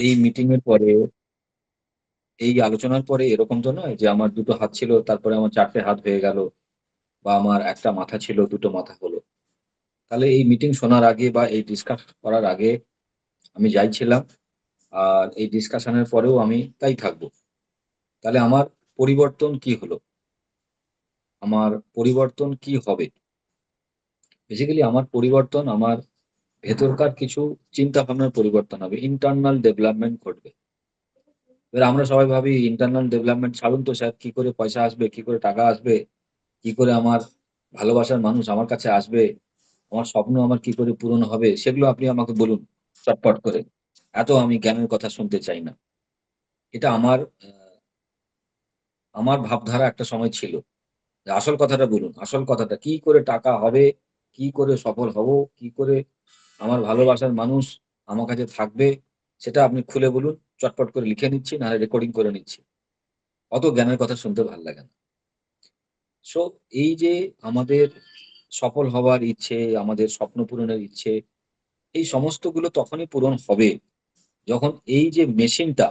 এই মিটিং এর পরে, এই আলোচনার পরে এরকম তো নয় যে আমার ২ টো হাত ছিল, তারপরে আমার ৪ টে হাত হয়ে গেল বা আমার একটা মাথা ছিল, ২ টো মাথা হলো। তাহলে এই মিটিং শোনার আগে বা এই ডিসকাস করার আগে আমি যাই ছিলাম, আর এই ডিসকাশন এর পরেও আমি তাই থাকবো। তাহলে আমার পরিবর্তন কি হলো? আমার পরিবর্তন কি হবে? বেসিক্যালি আমার পরিবর্তন আমার ভেতরকার কিছু চিন্তাভাবনার পরিবর্তন হবে। ইন্টারনাল ডেভেলপমেন্ট ঘটবে। এবার আমরা সবাই ভাবি ইন্টারনাল ডেভেলপমেন্ট ছাড়ুন তো স্যার, কি করে পয়সা আসবে? কি করে টাকা আসবে? কি করে আমার ভালোবাসার মানুষ আমার কাছে আসবে? আমার স্বপ্ন আমার কি করে পূরণ হবে? সেগুলো আপনি আমাকে বলুন চটপট করে। এত আমি জ্ঞানের কথা শুনতে চাই না। এটা আমার ভাবধারা একটা সময় ছিল। যে আসল কথাটা বলুন। আসল কথাটা কি করে টাকা হবে? কি করে সফল হব? কি করে আমার ভালোবাসার মানুষ আমার কাছে থাকবে? সেটা আপনি খুলে বলুন। চটপট করে লিখে নিচ্ছি, নাহলে রেকর্ডিং করে নিচ্ছি। অত জ্ঞানের কথা শুনতে ভাল লাগে না। সো এই যে আমাদের সফল হওয়ার ইচ্ছে, আমাদের স্বপ্ন পূরণের ইচ্ছে, এই সমস্তগুলো তখনই পূরণ হবে যখন এই যে মেশিনটা,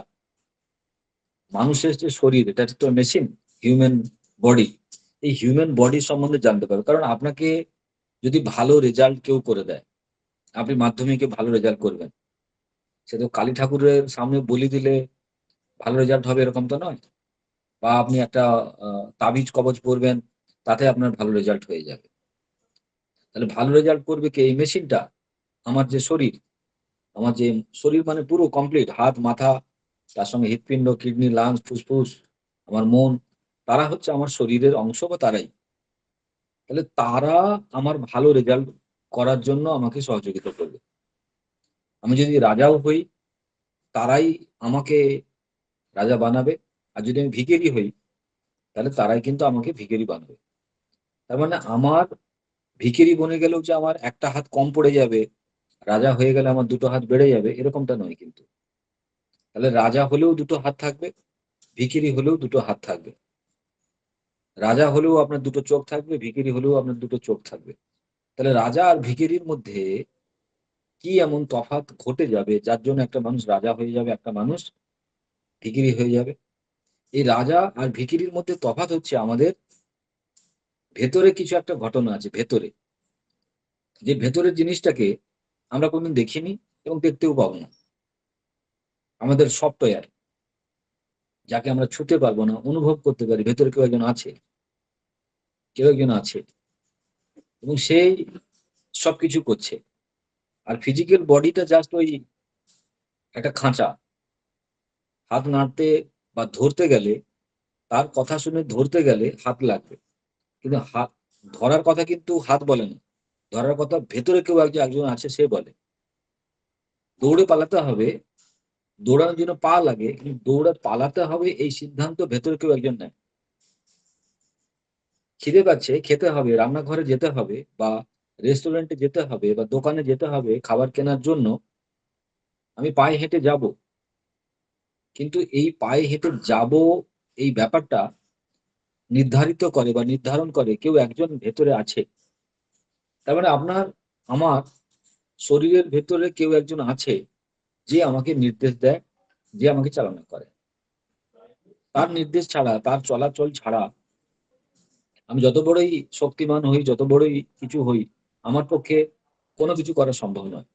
মানুষের যে শরীর, এটা তো মেশিন, হিউম্যান বডি। এই হিউম্যান বডি সম্বন্ধে জানতে পারবে। কারণ আপনাকে যদি ভালো রেজাল্ট কেউ করে দেয়, আপনি মাধ্যমিকে ভালো রেজাল্ট করবেন। সে তো কালী ঠাকুরের সামনে বলি দিলে ভালো রেজাল্ট হবে এরকম তো নয়। বা আপনি একটা আ তাবিজ কবজ পড়বেন, তাতে আপনার ভালো রেজাল্ট হয়ে যাবে। তাহলে ভালো রেজাল্ট করবে কে? এই মেশিনটা। আমার যে শরীর, আমার যে শরীর মানে পুরো কমপ্লিট হাত, মাথা, তার সঙ্গে হৃৎপিণ্ড, কিডনি, লাংস, ফুসফুস, আমার মন, তারা হচ্ছে আমার শরীরের অংশ বা তারাই। তাহলে তারা আমার ভালো রেজাল্ট করার জন্য আমাকে সহযোগিতা করবে। আমি যদি রাজাও হই, তারাই আমাকে রাজা বানাবে। আর যদি আমি ভিখারি হই, তাহলে তারাই কিন্তু আমাকে ভিখারি বানাবে। তার মানে আমার ভিখারি বনে গেলেও যে আমার একটা হাত কম পড়ে যাবে, রাজা হয়ে গেলে আমার ২ টো হাত বেড়ে যাবে, এরকমটা নয় কিন্তু। তাহলে রাজা হলেও ২ টো হাত থাকবে, ভিখারি হলেও ২ টো হাত থাকবে। রাজা হলেও আপনার ২ টো চোখ থাকবে, ভিখারি হলেও আপনার ২ টো চোখ থাকবে। তাহলে রাজা আর ভিখারির মধ্যে কি এমন তফাৎ ঘটে যাবে যার জন্য একটা মানুষ রাজা হয়ে যাবে, একটা মানুষ ভিখারি হয়ে যাবে? এই রাজা আর ভিখারির মধ্যে তফাৎ হচ্ছে আমাদের ভেতরে কিছু একটা ঘটনা আছে ভেতরে। যে ভেতরের জিনিসটাকে আমরা কোনদিন দেখিনি এবং দেখতেও পাবো না। আমাদের সফটওয়্যার, যাকে আমরা ছুঁতে পারবো না, অনুভব করতে পারি ভেতরে কেউ একজন আছে, কেউ একজন আছে এবং সেই সবকিছু করছে। আর ফিজিক্যাল বডিটা জাস্ট ওই একটা খাঁচা। হাত নাড়তে বা ধরতে গেলে, তার কথা শুনে ধরতে গেলে হাত লাগবে। কিন্তু হাত ধরার কথা কিন্তু হাত বলে না। ধরার কথা ভেতরে কেউ একজন আছে সে বলে। দৌড়ে পালাতে হবে, দৌড়ানোর জন্য পা লাগে, কিন্তু দৌড়ে পালাতে হবে এই সিদ্ধান্ত ভেতরে কেউ একজন নেয়। খিদে পাচ্ছে, খেতে হবে, রান্নাঘরে যেতে হবে বা রেস্টুরেন্টে যেতে হবে বা দোকানে যেতে হবে খাবার কেনার জন্য। আমি পায়ে হেঁটে যাবো। কিন্তু এই পায়ে হেঁটে যাবো, এই ব্যাপারটা নির্ধারিত করে বা নির্ধারণ করে কেউ একজন ভেতরে আছে। তার মানে আমার শরীরের ভেতরে কেউ একজন আছে যে আমাকে নির্দেশ দেয়, যে আমাকে চালনা করে। তার নির্দেশ ছাড়া, তার চলাচল ছাড়া আমি যত বড়ই শক্তিমান হই, যত বড়ই কিছু হই, আমার পক্ষে কোনো কিছু করা সম্ভব নয়।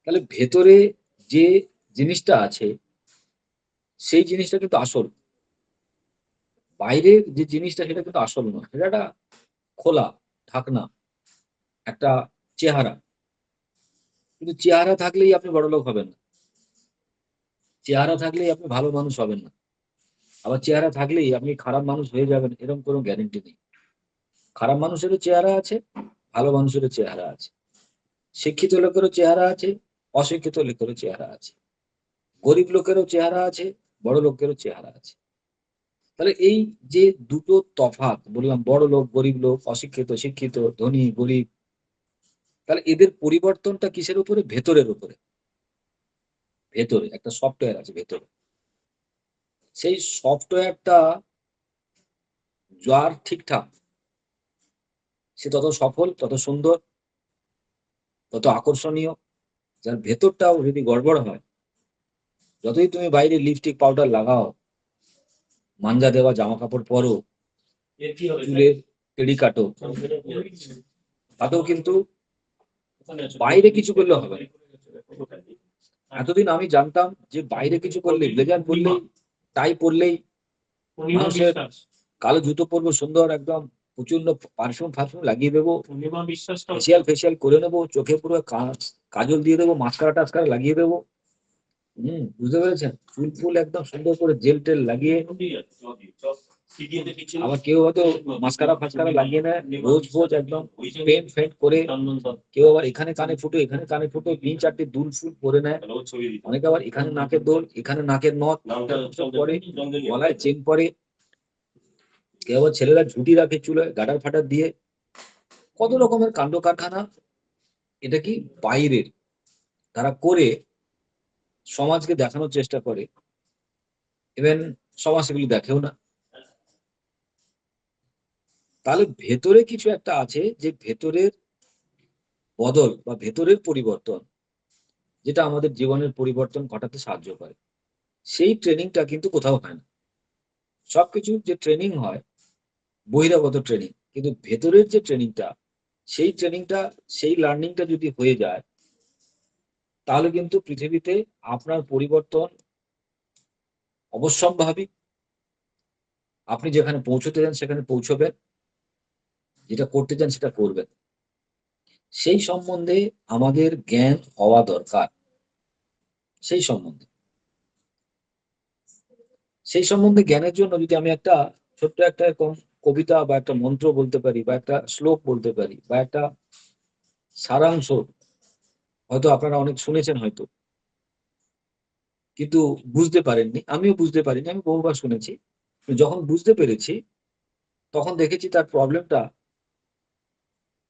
তাহলে ভেতরে যে জিনিসটা আছে, সেই জিনিসটা কিন্তু আসল। বাইরের যে জিনিসটা সেটা কিন্তু আসল নয়। এটা একটা খোলা, ঢাকনা, একটা চেহারা। কিন্তু চেহারা থাকলেই আপনি বড়লোক হবেন না। চেহারা থাকলেই আপনি ভালো মানুষ হবেন না। আবার চেহারা থাকলেই আপনি খারাপ মানুষ হয়ে যাবেন এরকম কোনো গ্যারান্টি নেই। খারাপ মানুষেরও চেহারা আছে, ভালো মানুষেরও চেহারা আছে। শিক্ষিত লোকেরও চেহারা আছে, অশিক্ষিত লোকেরও চেহারা আছে। গরিব লোকেরও চেহারা আছে, বড় লোকেরও চেহারা আছে। তাহলে এই যে দুটো তফাৎ বললাম, বড়লোক, গরিব লোক, অশিক্ষিত, শিক্ষিত, ধনী, গরিব, তাহলে এদের পরিবর্তনটা কিসের উপরে? ভেতরের উপরে। ভেতরে একটা সফটওয়্যার আছে ভেতরে। সেই সফটওয়্যারটা যার ঠিকঠাক, সে তত সফল, তত সুন্দর, তত আকর্ষণীয়। যার ভেতরটাও যদি গড়বড় হয়, যতই তুমি বাইরে লিপস্টিক পাউডার লাগাও, মাঞ্জা দেওয়া জামা কাপড় পরো, চুলের তেড়ি কাটো, তাতেও কিন্তু বাইরে কিছু করলে হবে না। এতদিন আমি জানতাম যে বাইরে কিছু করলে, ব্লেজার পরলেই, টাই পরলেই, মানুষের কালো জুতো পরবো, সুন্দর একদম প্রচন্ড পারফিউম ফারফিউম লাগিয়ে দেবো, ফেসিয়াল করে নেবো, চোখে পুরো কাজল দিয়ে দেবো, মাস্কারা টাস্কারা লাগিয়ে দেবো। বুঝতে পেরেছেন? চুল ফুল একদম সুন্দর করে জেল টেল লাগিয়ে, আবার কেউ হয়তো মাস্কারা ফাস্কারা লাগিয়ে নেয়, রোজ রোজ একদম পেন্ট ফেন্ট করে, কেউ আবার এখানে কানে ফুটো, এখানে কানে ফুটো, 3-4টে দুল ফুল পরে নেয়, অনেকে আবার এখানে নাকের দোল, এখানে নাকের নথ পরে, গলায় চেন পরে, কেউ আবার ছেলেরা ঝুটি রাখে চুলে গাডার ফাটার দিয়ে, কত রকমের কাণ্ড কারখানা। এটা কি বাইরের, তারা করে সমাজকে দেখানোর চেষ্টা করে, ইভেন সমাজ সেগুলি দেখেও না। তাহলে ভেতরে কিছু একটা আছে, যে ভেতরের বদল বা ভেতরের পরিবর্তন, যেটা আমাদের জীবনের পরিবর্তন ঘটাতে সাহায্য করে, সেই ট্রেনিংটা কিন্তু কোথাও হয় না। সবকিছু যে ট্রেনিং হয় বহিরাগত ট্রেনিং, কিন্তু ভেতরের যে ট্রেনিংটা, সেই ট্রেনিংটা, সেই লার্নিংটা যদি হয়ে যায়, তাহলে কিন্তু পৃথিবীতে আপনার পরিবর্তন অবশ্যম্ভাবী। আপনি যেখানে পৌঁছতে চান সেখানে পৌঁছবেন, যেটা করতে চান সেটা করবেন। সেই সম্বন্ধে আমাদের জ্ঞান হওয়া দরকার। সেই সম্বন্ধে সেই সম্বন্ধে জ্ঞানের জন্য যদি আমি একটা ছোট্ট একটা এরকম কবিতা বা একটা মন্ত্র বলতে পারি, বা একটা শ্লোক বলতে পারি, বা একটা সারাংশ, হয়তো আপনারা অনেক শুনেছেন হয়তো, কিন্তু বুঝতে পারেননি, আমিও বুঝতে পারিনি, আমি বহুবার শুনেছি। যখন বুঝতে পেরেছি, তখন দেখেছি তার প্রবলেমটা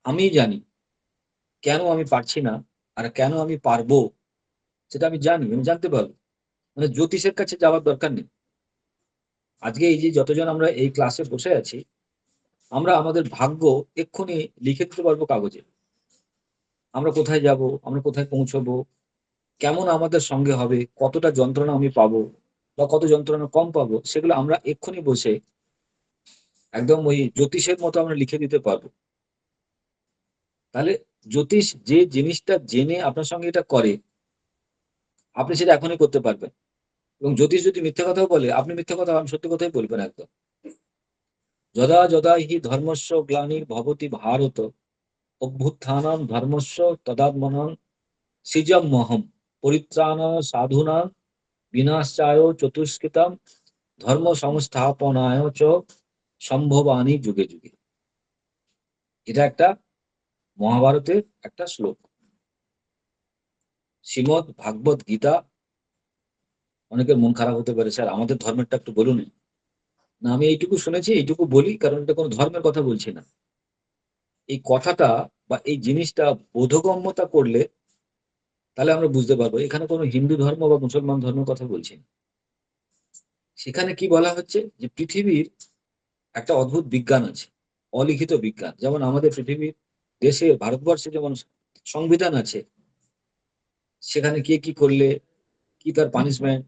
আমিই জানি, কেন আমি পারছি না, আর কেন আমি পারবো সেটা আমি জানি, আমি জানতে পারবো। মানে জ্যোতিষের কাছে যাওয়ার দরকার নেই। আজকে এই যে যতজন আমরা এই ক্লাসে বসে আছি, আমরা আমাদের ভাগ্য এক্ষুনি লিখে দিতে পারবো কাগজে। আমরা কোথায় যাব, আমরা কোথায় পৌঁছবো, কেমন আমাদের সঙ্গে হবে, কতটা যন্ত্রণা আমি পাবো বা কত যন্ত্রণা কম পাবো, সেগুলো আমরা এক্ষুনি বসে একদম ওই জ্যোতিষের মতো আমরা লিখে দিতে পারবো। তাহলে জ্যোতিষ যে জিনিসটা জেনে আপনার সঙ্গে এটা করে, আপনি সেটা এখনই করতে পারবেন। এবং জ্যোতিষ যদি মিথ্যে কথাও বলে, আপনি মিথ্যে কথা, আমি সত্যি কথাই বলবেন একদম। যদা যদা হি ধর্মস্য গ্লানির্ভবতি ভারত, অভ্যুত্থানম ধর্মস্য তদাত্মনং সৃজমহম, পরিত্রাণ সাধুনাং বিনাশায় চতুষ্কৃতম, ধর্ম সংস্থাপনায় চ সম্ভবানি যুগে যুগে। এটা একটা মহাভারতের একটা শ্লোক। শ্রীমদ ভাগবত গীতা। অনেকের মন খারাপ হতে পারে, স্যার আমাদের ধর্মেরটা একটু বলুন। না, আমি এইটুকু শুনেছি, এইটুকু বলি, কারণ এটা কোনো ধর্মের কথা বলছি না। এই কথাটা বা এই জিনিসটা বোধগম্যতা করলে, তাহলে আমরা বুঝতে পারবো এখানে কোনো হিন্দু ধর্ম বা মুসলমান ধর্মের কথা বলছি না। সেখানে কি বলা হচ্ছে, যে পৃথিবীর একটা অদ্ভুত বিজ্ঞান আছে, অলিখিত বিজ্ঞান। যেমন আমাদের পৃথিবীর দেশে, ভারতবর্ষে যেমন সংবিধান আছে, সেখানে কে কি করলে কি তার পানিশমেন্ট,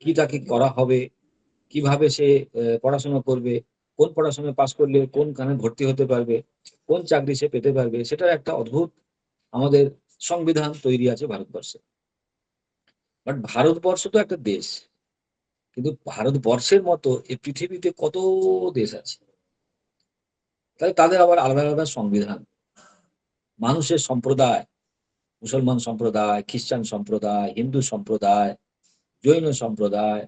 কি তাকে করা হবে, কিভাবে সে পড়াশোনা করবে, কোন পড়াশোনায় পাশ করলে কোন খানে ভর্তি হতে পারবে, কোন চাকরি সে পেতে পারবে, সেটার একটা অদ্ভুত আমাদের সংবিধান তৈরি আছে ভারতবর্ষে। বাট ভারতবর্ষ তো একটা দেশ, কিন্তু ভারতবর্ষের মতো এই পৃথিবীতে কত দেশ আছে, তাই তাদের আবার আলাদা আলাদা সংবিধান। মানুষের সম্প্রদায়, মুসলমান সম্প্রদায়, খ্রিস্টান সম্প্রদায়, হিন্দু সম্প্রদায়, জৈন সম্প্রদায়,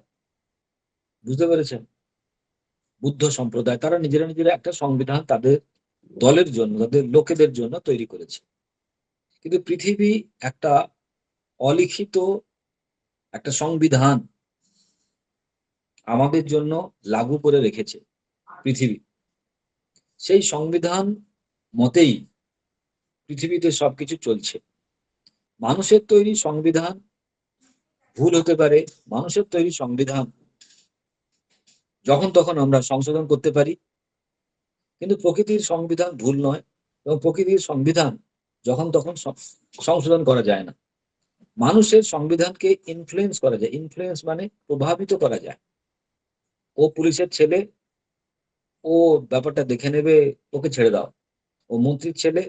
বুঝতে পেরেছেন, বুদ্ধ সম্প্রদায়, তারা নিজেরা নিজেরা একটা সংবিধান তাদের দলের জন্য, তাদের লোকেদের জন্য তৈরি করেছে। কিন্তু পৃথিবী একটা অলিখিত একটা সংবিধান আমাদের জন্য লাগু করে রেখেছে পৃথিবী। সেই সংবিধান মতেই পৃথিবীতে সবকিছু চলছে। মানুষের তৈরি সংবিধান ভুল হতে পারে, মানুষের তৈরি সংবিধান যখন তখন আমরা সংশোধন করতে পারি, কিন্তু প্রকৃতির সংবিধান ভুল নয়, এবং প্রকৃতির সংবিধান যখন তখন সংশোধন করা যায় না। মানুষের সংবিধানকে ইনফ্লুয়েন্স করা যায়। ইনফ্লুয়েন্স মানে প্রভাবিত করা যায়। ও পুলিশের ছেলে, ও ব্যাপারটা দেখে নেবে, ওকে ছেড়ে দাও। ও মন্ত্রীর ছেলে,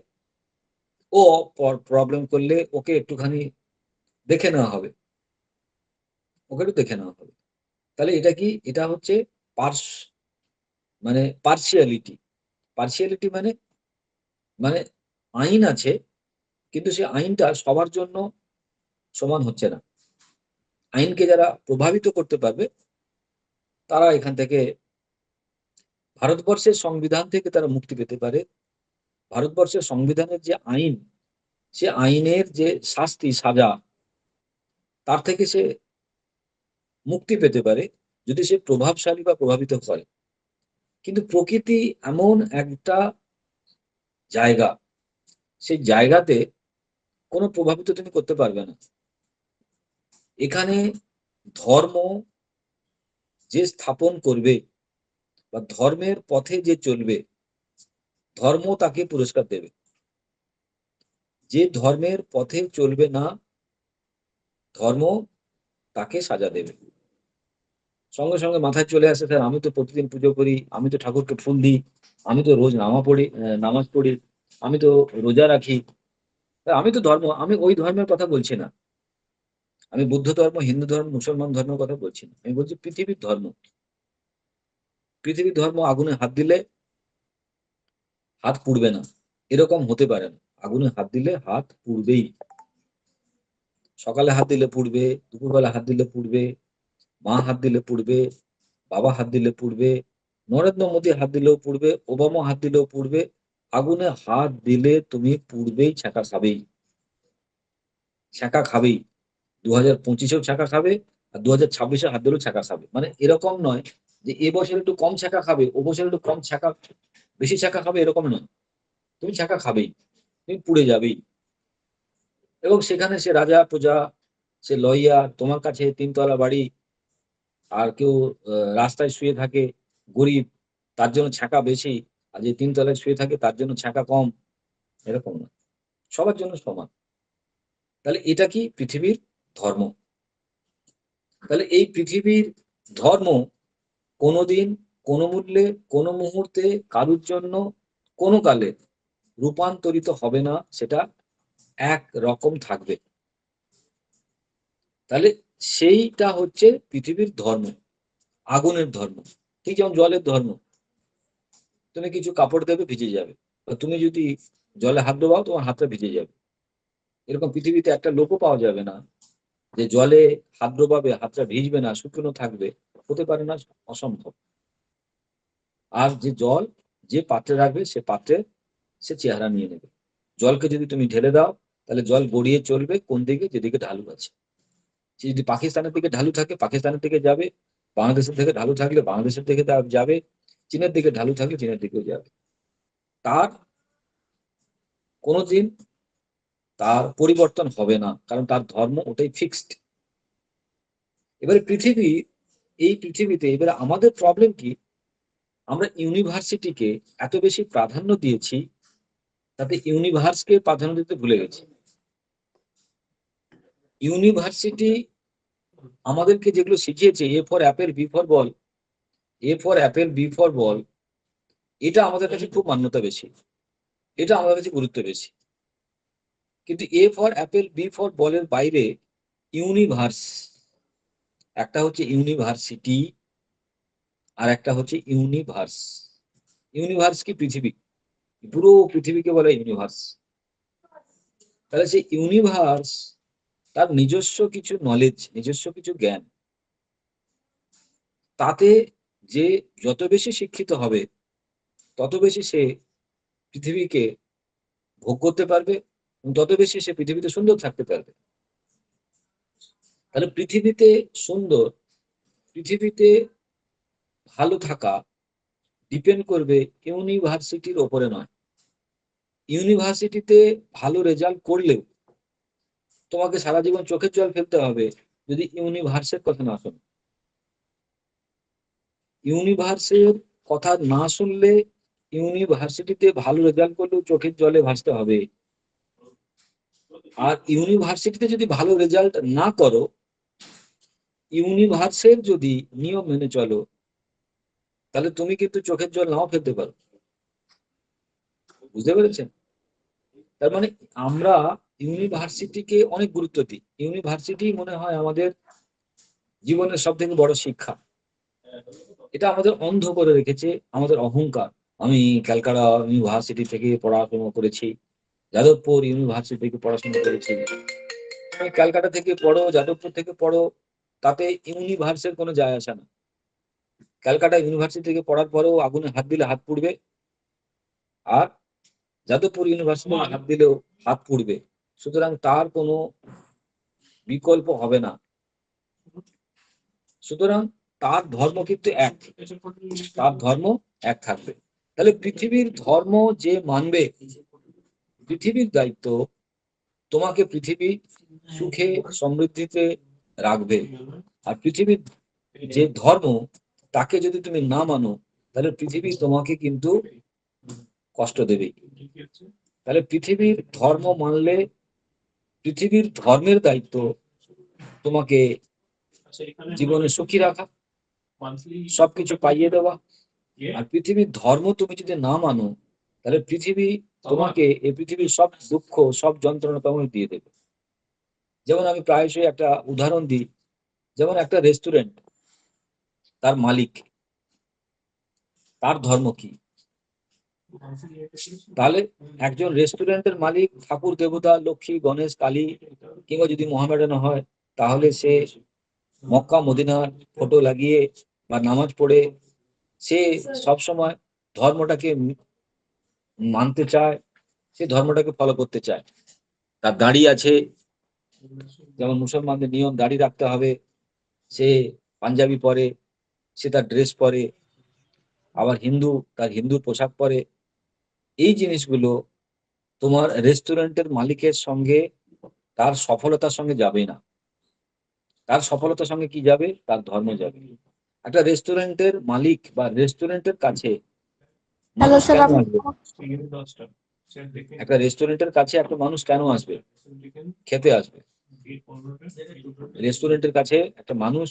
ও প্রবলেম করলে ওকে একটুখানি দেখে নেওয়া হবে। ওকে একটু দেখে নেওয়া হবে। তাহলে এটা কি? এটা হচ্ছে পার্স মানে পার্সিয়ালিটি। পার্সিয়ালিটি মানে মানে আইন আছে, কিন্তু সেই আইনটা সবার জন্য সমান হচ্ছে না। আইনকে যারা প্রভাবিত করতে পারবে, তারা এখান থেকে ভারতবর্ষের সংবিধান থেকে তারা মুক্তি পেতে পারে। ভারতবর্ষের সংবিধানের যে আইন, সে আইনের যে শাস্তি, সাজা, তার থেকে সে মুক্তি পেতে পারে যদি সে প্রভাবশালী বা প্রভাবিত হয়। কিন্তু প্রকৃতি এমন একটা জায়গা, সেই জায়গাতে কোনো প্রভাবিত তুমি করতে পারবে না। এখানে ধর্ম যে স্থাপন করবে বা ধর্মের পথে যে চলবে, ধর্ম তাকে পুরস্কার দেবে। যে ধর্মের পথে চলবে না, ধর্ম তাকে সাজা দেবে। সঙ্গে সঙ্গে মাথায় চলে আসে, স্যার আমি তো প্রতিদিন পুজো করি, আমি তো ঠাকুরকে ফুল দিই, আমি তো রোজ নামাজ পড়ি, আমি তো রোজা রাখি। আমি তো ধর্ম, আমি ওই ধর্মের কথা বলছি না। আমি বুদ্ধ ধর্ম, হিন্দু ধর্ম, মুসলমান ধর্মের কথা বলছি না। আমি বলছি পৃথিবীর ধর্ম। পৃথিবীর ধর্ম আগুনে হাত দিলে হাত পুড়বে না, এরকম হতে পারে না। আগুনে হাত দিলে হাত পুড়বেই। সকালে হাত দিলে পুড়বে, দুপুরবেলা হাত দিলে পুড়বে, মা হাত দিলে পুড়বে, বাবা হাত দিলে পুড়বে, নরেন্দ্র মোদী হাত দিলেও পুড়বে, ওবামা হাত দিলেও পুড়বে। আগুনে হাত দিলে তুমি পুড়বেই, ছ্যাঁকা খাবেই। ছ্যাঁকা খাবেই। 2025-এও ছ্যাঁকা খাবে, আর 2026-এ হাত দিলেও ছ্যাঁকা খাবে। মানে এরকম নয় যে এবছর একটু কম ছ্যাঁকা খাবে, ও বছর একটু কম ছ্যাঁকা, বেশি ছ্যাঁকা খাবে, এরকম নয়। তুমি ছ্যাঁকা খাবেই, তুমি পুড়ে যাবেই। এবং সেখানে সে রাজা প্রজা, সে লইয়া তোমার কাছে 3 তলা বাড়ি, আর কেউ রাস্তায় শুয়ে থাকে, গরিব, তার জন্য ছ্যাঁকা বেশি, আর যে 3 তলায় শুয়ে থাকে তার জন্য ছ্যাঁকা কম, এরকম না। সবার জন্য সমান। তাহলে এটা কি? পৃথিবীর ধর্ম। তাহলে এই পৃথিবীর ধর্ম কোনোদিন, কোনো মূল্যে, কোনো মুহূর্তে, কারুর জন্য, কোনো কালে রূপান্তরিত হবে না। সেটা এক রকম থাকবে। তাহলে সেইটা হচ্ছে পৃথিবীর ধর্ম, আগুনের ধর্ম। ঠিক যেমন জলের ধর্ম। তুমি কিছু কাপড় দেবে, ভিজে যাবে। তুমি যদি জলে হাত ডোবাও, তোমার হাতটা ভিজে যাবে। এরকম পৃথিবীতে একটা লোকও পাওয়া যাবে না যে জলে হাত ডোবাবে, হাতটা ভিজবে না, শুকনো থাকবে। হতে পারে না, অসম্ভব। আর যে জল যে পাত্রে রাখবে, সে পাত্রে সে চেহারা নিয়ে নেবে। জলকে যদি তুমি ঢেলে দাও, তাহলে জল গড়িয়ে চলবে কোন দিকে? যেদিকে ঢালু আছে। সে যদি পাকিস্তানের দিকে ঢালু থাকে, পাকিস্তানের দিকে যাবে। বাংলাদেশের দিকে ঢালু থাকলে বাংলাদেশের দিকে যাবে। চীনের দিকে ঢালু থাকলে চীনের দিকেও যাবে। তার কোনোদিন তার পরিবর্তন হবে না, কারণ তার ধর্ম ওটাই ফিক্সড। এবারে এই পৃথিবীতে এবারে আমাদের প্রবলেম কি? আমরা ইউনিভার্সিটিকে এত বেশি প্রাধান্য দিয়েছি, তাতে ইউনিভার্সকে প্রাধান্য দিতে ভুলে গেছি। ইউনিভার্সিটি আমাদেরকে যেগুলো শিখিয়েছে, A for apple, B for ball, A for apple, B for ball, এটা আমাদের কাছে খুব মান্যতা বেশি, এটা আমাদের কাছে গুরুত্ব বেশি। কিন্তু A for apple, B for বলের বাইরে ইউনিভার্স, একটা হচ্ছে ইউনিভার্সিটি, আর একটা হচ্ছে ইউনিভার্স। ইউনিভার্স কি? পৃথিবী। পুরো পৃথিবীকে বলে ইউনিভার্স। তাহলে সেই ইউনিভার্স তার নিজস্ব কিছু নলেজ, নিজস্ব কিছু জ্ঞান। তাতে যে যত বেশি শিক্ষিত হবে, তত বেশি সে পৃথিবীকে ভোগ করতে পারবে, এবং তত বেশি সে পৃথিবীতে সুন্দর থাকতে পারবে। তাহলে পৃথিবীতে সুন্দর, পৃথিবীতে ভালো থাকা ডিপেন্ড করবে ইউনিভার্সিটির ওপরে নয়। ইউনিভার্সিটিতে ভালো রেজাল্ট করলেও তোমাকে সারা জীবন চোখের জল ফেলতে হবে যদি ইউনিভার্সের কথা না শোনো। ইউনিভার্সের কথা না শুনলে ইউনিভার্সিটিতে ভালো রেজাল্ট করলেও চোখের জলে ভাসতে হবে। আর ইউনিভার্সিটিতে যদি ভালো রেজাল্ট না করো, ইউনিভার্সের যদি নিয়ম মেনে চলো, তাহলে তুমি কিন্তু চোখের জল নাও ফেলতে পারো। বুঝতে পেরেছেন? তার মানে আমরা ইউনিভার্সিটিকে অনেক গুরুত্ব দিই। ইউনিভার্সিটি মনে হয় আমাদের জীবনের সব থেকে বড় শিক্ষা। এটা আমাদের অন্ধ করে রেখেছে আমাদের অহংকার। আমি ক্যালকাটা ইউনিভার্সিটি থেকে পড়াশোনা করেছি, যাদবপুর ইউনিভার্সিটি থেকে পড়াশোনা করেছি। তুমি ক্যালকাটা থেকে পড়ো, যাদবপুর থেকে পড়ো, তাতে ইউনিভার্সের কোনো যায় আসে না। ক্যালকাটা ইউনিভার্সিটি থেকে পড়ার পরেও আগুনে হাত দিলে হাত পুড়বে, আর যাদবপুর ইউনিভার্সিটি হাত দিলেও হাত পুড়বে। সুতরাং তার কোনো বিকল্প হবে না। সুতরাং তার ধর্ম কিন্তু এক, তার ধর্ম এক থাকবে। তাহলে পৃথিবীর ধর্ম যে মানবে, পৃথিবীর দায়িত্ব তোমাকে পৃথিবী সুখে সমৃদ্ধিতে রাখবে। আর পৃথিবীর যে ধর্ম, তাকে যদি তুমি না মানো, তাহলে পৃথিবী তোমাকে কিন্তু কষ্ট দেবে। তাহলে পৃথিবীর ধর্ম মানলে, পৃথিবীর ধর্মের দায়িত্ব তোমাকে জীবনে সুখী রাখা, সবকিছু পাইয়ে দেওয়া। আর পৃথিবীর ধর্ম তুমি যদি না মানো, তাহলে পৃথিবী তোমাকে এই পৃথিবীর সব দুঃখ, সব যন্ত্রণা তোমাকে দিয়ে দেবে। যেমন আমি প্রায়শই একটা উদাহরণ দিই, যেমন একটা রেস্টুরেন্ট, তার মালিক, তার ধর্ম কি? তাহলে একজন রেস্টুরেন্টের মালিক ঠাকুর দেবতা লক্ষ্মী গণেশ কালী, কিংবা যদি মোহামেডান হয় তাহলে সে মক্কা মদিনার ফটো লাগিয়ে বা নামাজ পড়ে সে সবসময় ধর্মটাকে মানতে চায়, সে ধর্মটাকে ফলো করতে চায়। তার দাড়ি আছে, যেমন মুসলমানদের নিয়ম দাড়ি রাখতে হবে, সে পাঞ্জাবি পরে, সে তার ড্রেস পরে। আবার হিন্দু, তার হিন্দু পোশাক পরে। এই জিনিসগুলো তোমার রেস্টুরেন্টের মালিকের সঙ্গে, তার সফলতার সঙ্গে যাবে না। তার সফলতার সঙ্গে কি যাবে? তার ধর্ম যাবে। একটা রেস্টুরেন্টের মালিক বা রেস্টুরেন্টের কাছে হ্যালো মানুষ স্যার, কেন আপনি আসবে? একটা রেস্টুরেন্টের কাছে একটা মানুষ কেন আসবে? খেতে আসবে। রেস্টুরেন্টের কাছে একটা মানুষ